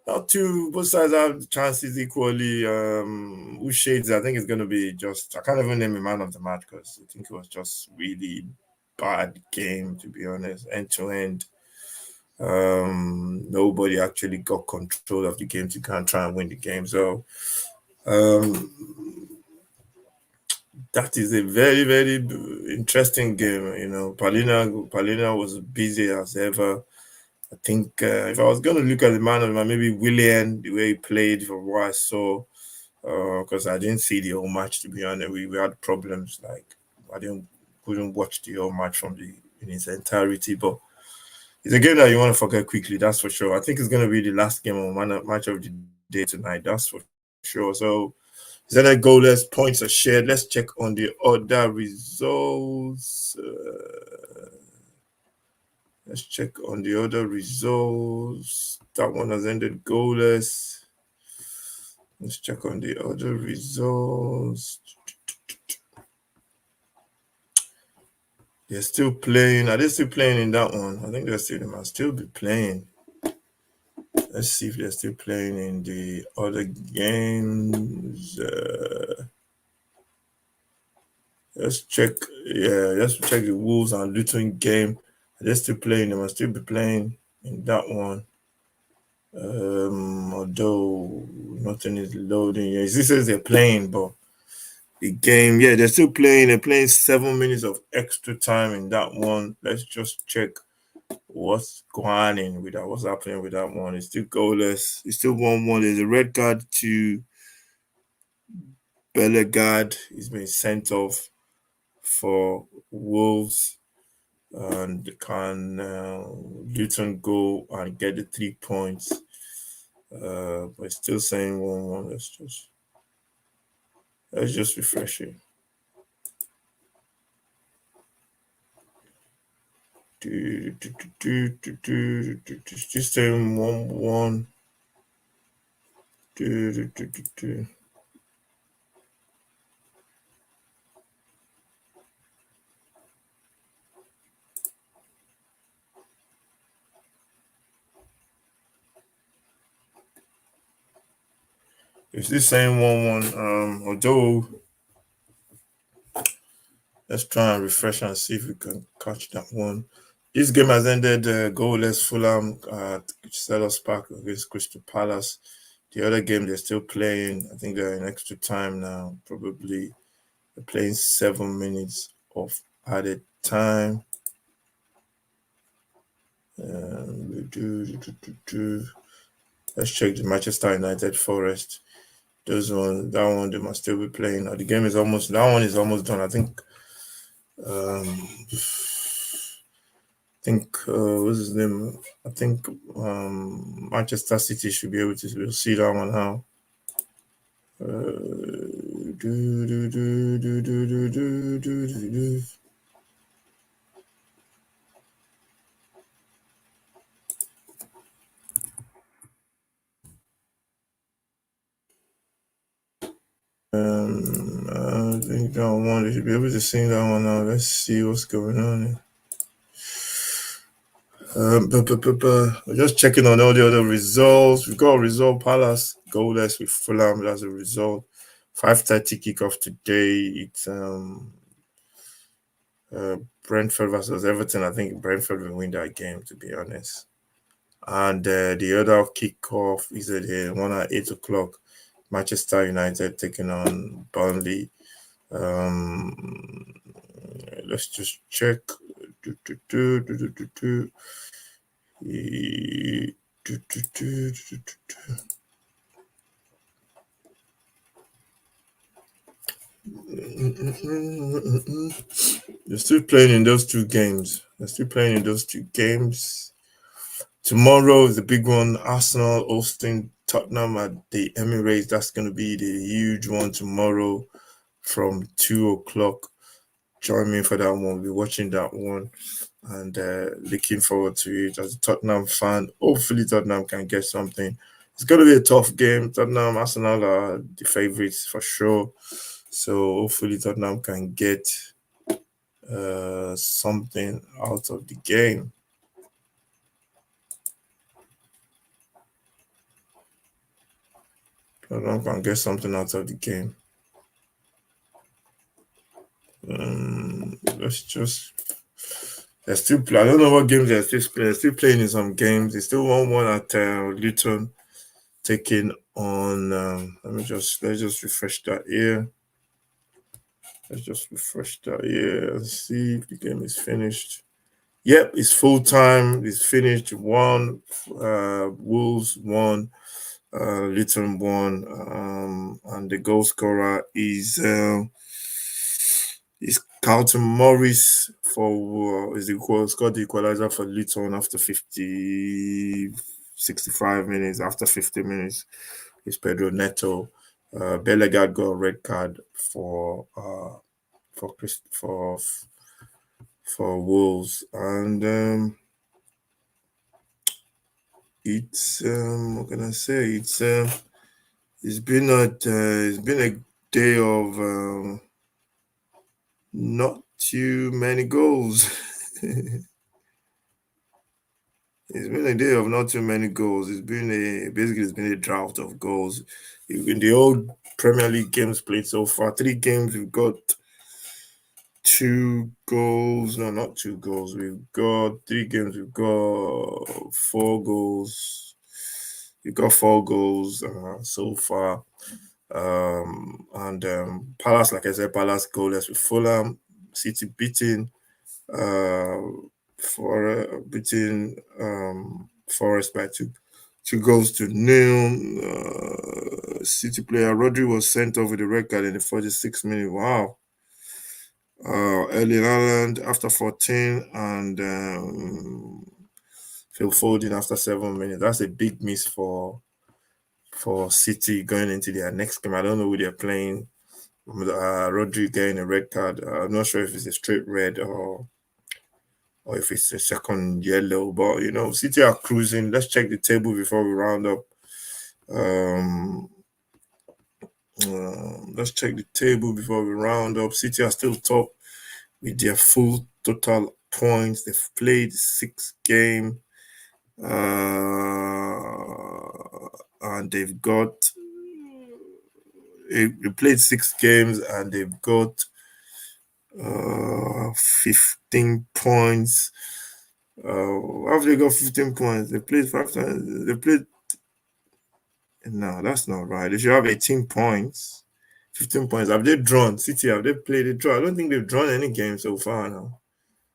Speaker 1: Not two, both sides have chances equally. Who shades? I think it's going to be just. I can't even name a man of the match because I think it was just really bad game to be honest, end to end. Nobody actually got control of the game to kind of try and win the game. So um, that is a very very interesting game. You know, Palina was busy as ever. I think if I was going to look at the man of the match, maybe Willian, the way he played from what I saw, because I didn't see the whole match to be honest. We had problems like I didn't couldn't watch the whole match from the in its entirety, but it's a game that you want to forget quickly. That's for sure. I think it's going to be the last game of match of the day tonight. That's for sure. So Zenit goalless points are shared. Let's check on the other results. Let's check on the other results. That one has ended goalless. Let's check on the other results. They're still playing. Are they still playing in that one? I think they must still be playing. Let's see if they're still playing in the other games. Let's check. Yeah, let's check the Wolves and Luton game. They're still playing. They must still be playing in that one. Although nothing is loading. Yeah, this says they're playing, but the game, yeah, they're still playing. They're playing 7 minutes of extra time in that one. Let's just check what's going on with that. What's happening with that one? It's still goalless. It's still 1-1. There's a red card to Bellegarde. He's been sent off for Wolves. And can Luton go and get the 3 points? But it's still saying 1-1. Let's just refresh it. Just saying 1-1. It's the same 1-1. Although let's try and refresh and see if we can catch that one. This game has ended goalless. Fulham at Selhurst Park against Crystal Palace. The other game they're still playing. I think they're in extra time now. Probably they're playing 7 minutes of added time. Let's check the Manchester United Forest. That one they must still be playing. The game is almost that one is almost done. What's his name? I think Manchester City should be able to we'll see that one now. Do, do, do, do, do, do, do, do, do. I think that one they should be able to see that one now. Let's see what's going on here. We're just checking on all the other results. We got a result. Palace goalless with Fulham. That's a result. 5:30 kickoff today. It's Brentford versus Everton. I think Brentford will win that game, to be honest. And the other kickoff is at one at 8 o'clock. Manchester United taking on Burnley. Let's just check. Do, do, do, do, do, do, do. Do, do, do, do, do. They're still playing in those two games. Tomorrow is the big one. Arsenal hosting Tottenham at the Emirates. That's going to be the huge one tomorrow from 2 o'clock. Join me for that one. We'll be watching that one and looking forward to it as a Tottenham fan. Hopefully, Tottenham can get something. It's going to be a tough game. Tottenham, Arsenal are the favorites for sure. So hopefully, Tottenham can get something out of the game. Tottenham can get something out of the game. Let's just. They're still. I don't know what games they're still playing. They're still playing in some games. They still 1-1 at Luton, taking on. Let's just refresh that here. Let's just refresh that here and see if the game is finished. Yep, it's full time. It's finished. One. Wolves won. Luton won. And the goal scorer is Carlton Morris for scored the equalizer for Luton after 65 minutes. After 50 minutes, it's Pedro Neto. Bellegarde got a red card for Wolves, and it's what can I say? It's been a day of not too many goals. It's been a day of not too many goals. It's been a drought of goals. In the old Premier League games played so far, 3 games we've got 2 goals. No, not 2 goals. We've got 3 games. We've got 4 goals. We've got 4 goals so far. And Palace, like I said, Palace goalless with Fulham. City beating beating Forest by 2 goals to 0. City player Rodri was sent off with a red card in the 46th minute. Wow. Erling Haaland after 14 and Phil Foden after 7 minutes. That's a big miss for City going into their next game. I don't know who they're playing. Rodri getting a red card. I'm not sure if it's a straight red or if it's a second yellow. But City are cruising. Let's check the table before we round up. Let's check the table before we round up. City are still top with their full total points. They've played 6 games. And they've got they played 6 games and they've got 15 points. How have they got 15 points? They played 5 times. They played. No, that's not right. They should have 18 points. 15 points. Have they drawn? City, have they played a draw? I don't think they've drawn any games so far now.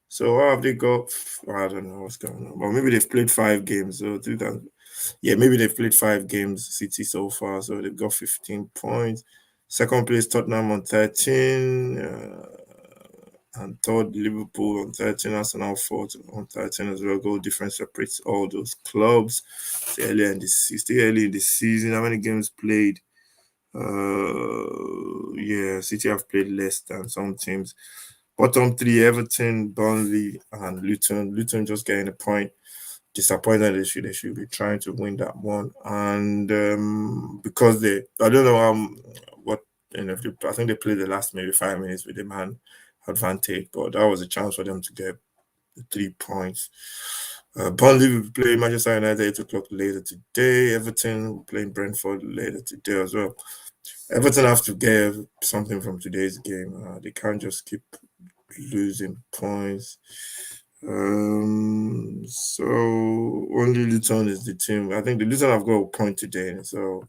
Speaker 1: So how have they got? I don't know what's going on. But maybe they've played 5 games. So yeah, maybe they've played 5 games, City so far. So they've got 15 points. Second place, Tottenham on 13. And third, Liverpool on 13. Arsenal fourth on 13 as well. Goal difference separates all those clubs. Still early in the season. How many games played? Yeah, City have played less than some teams. Bottom three: Everton, Burnley, and Luton. Luton just getting a point. Disappointed they should be trying to win that one. And because I don't know what I think they played the last maybe 5 minutes with the man advantage, but that was a chance for them to get the 3 points. Burnley will play Manchester United 8 o'clock later today. Everton will play Brentford later today as well. Everton have to get something from today's game. They can't just keep losing points. So only Luton is the team. I think the Luton have got a point today, so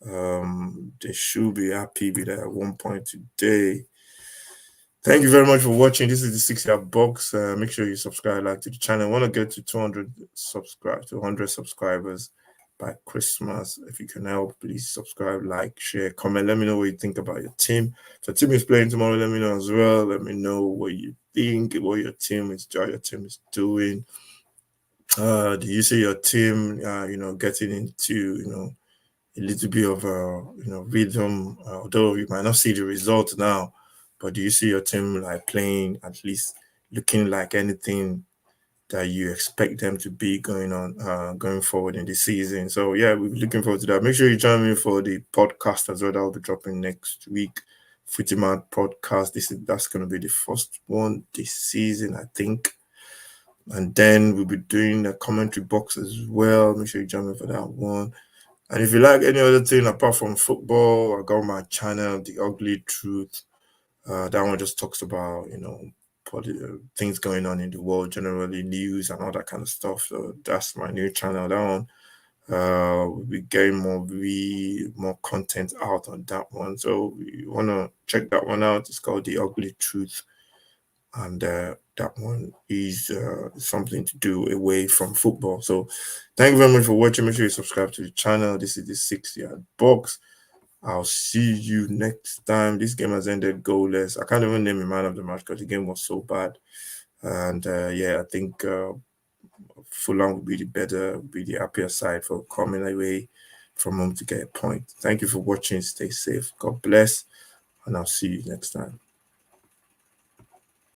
Speaker 1: they should be happy with that 1 point today. Thank you very much for watching. This is the 6-yard box. Make sure you subscribe, like to the channel. I want to get to 200 subscribers by Christmas. If you can help, please subscribe, like, share, comment. Let me know what you think about your team. If your team is playing tomorrow, let me know as well. Let me know what you think, what your team is doing. Do you see your team, getting into, a little bit of rhythm, although you might not see the results now, but do you see your team like playing, at least looking like anything that you expect them to be going forward in the season? So yeah, we're looking forward to that. Make sure you join me for the podcast as well. That will be dropping next week. Footy Mad podcast. That's going to be the first one this season, I think. And then we'll be doing a commentary box as well. Make sure you join me for that one. And if you like any other thing apart from football, I got my channel, The Ugly Truth. That one just talks about, things going on in the world, generally news and all that kind of stuff. So that's my new channel. That one, we'll be getting more content out on that one. So you want to check that one out. It's called The Ugly Truth. And that one is something to do away from football. So thank you very much for watching. Make sure you subscribe to the channel. This is the 6-yard box. I'll see you next time. This game has ended goalless. I can't even name a man of the match because the game was so bad. And I think Fulham will be the happier side for coming away from home to get a point. Thank you for watching. Stay safe. God bless. And I'll see you next time.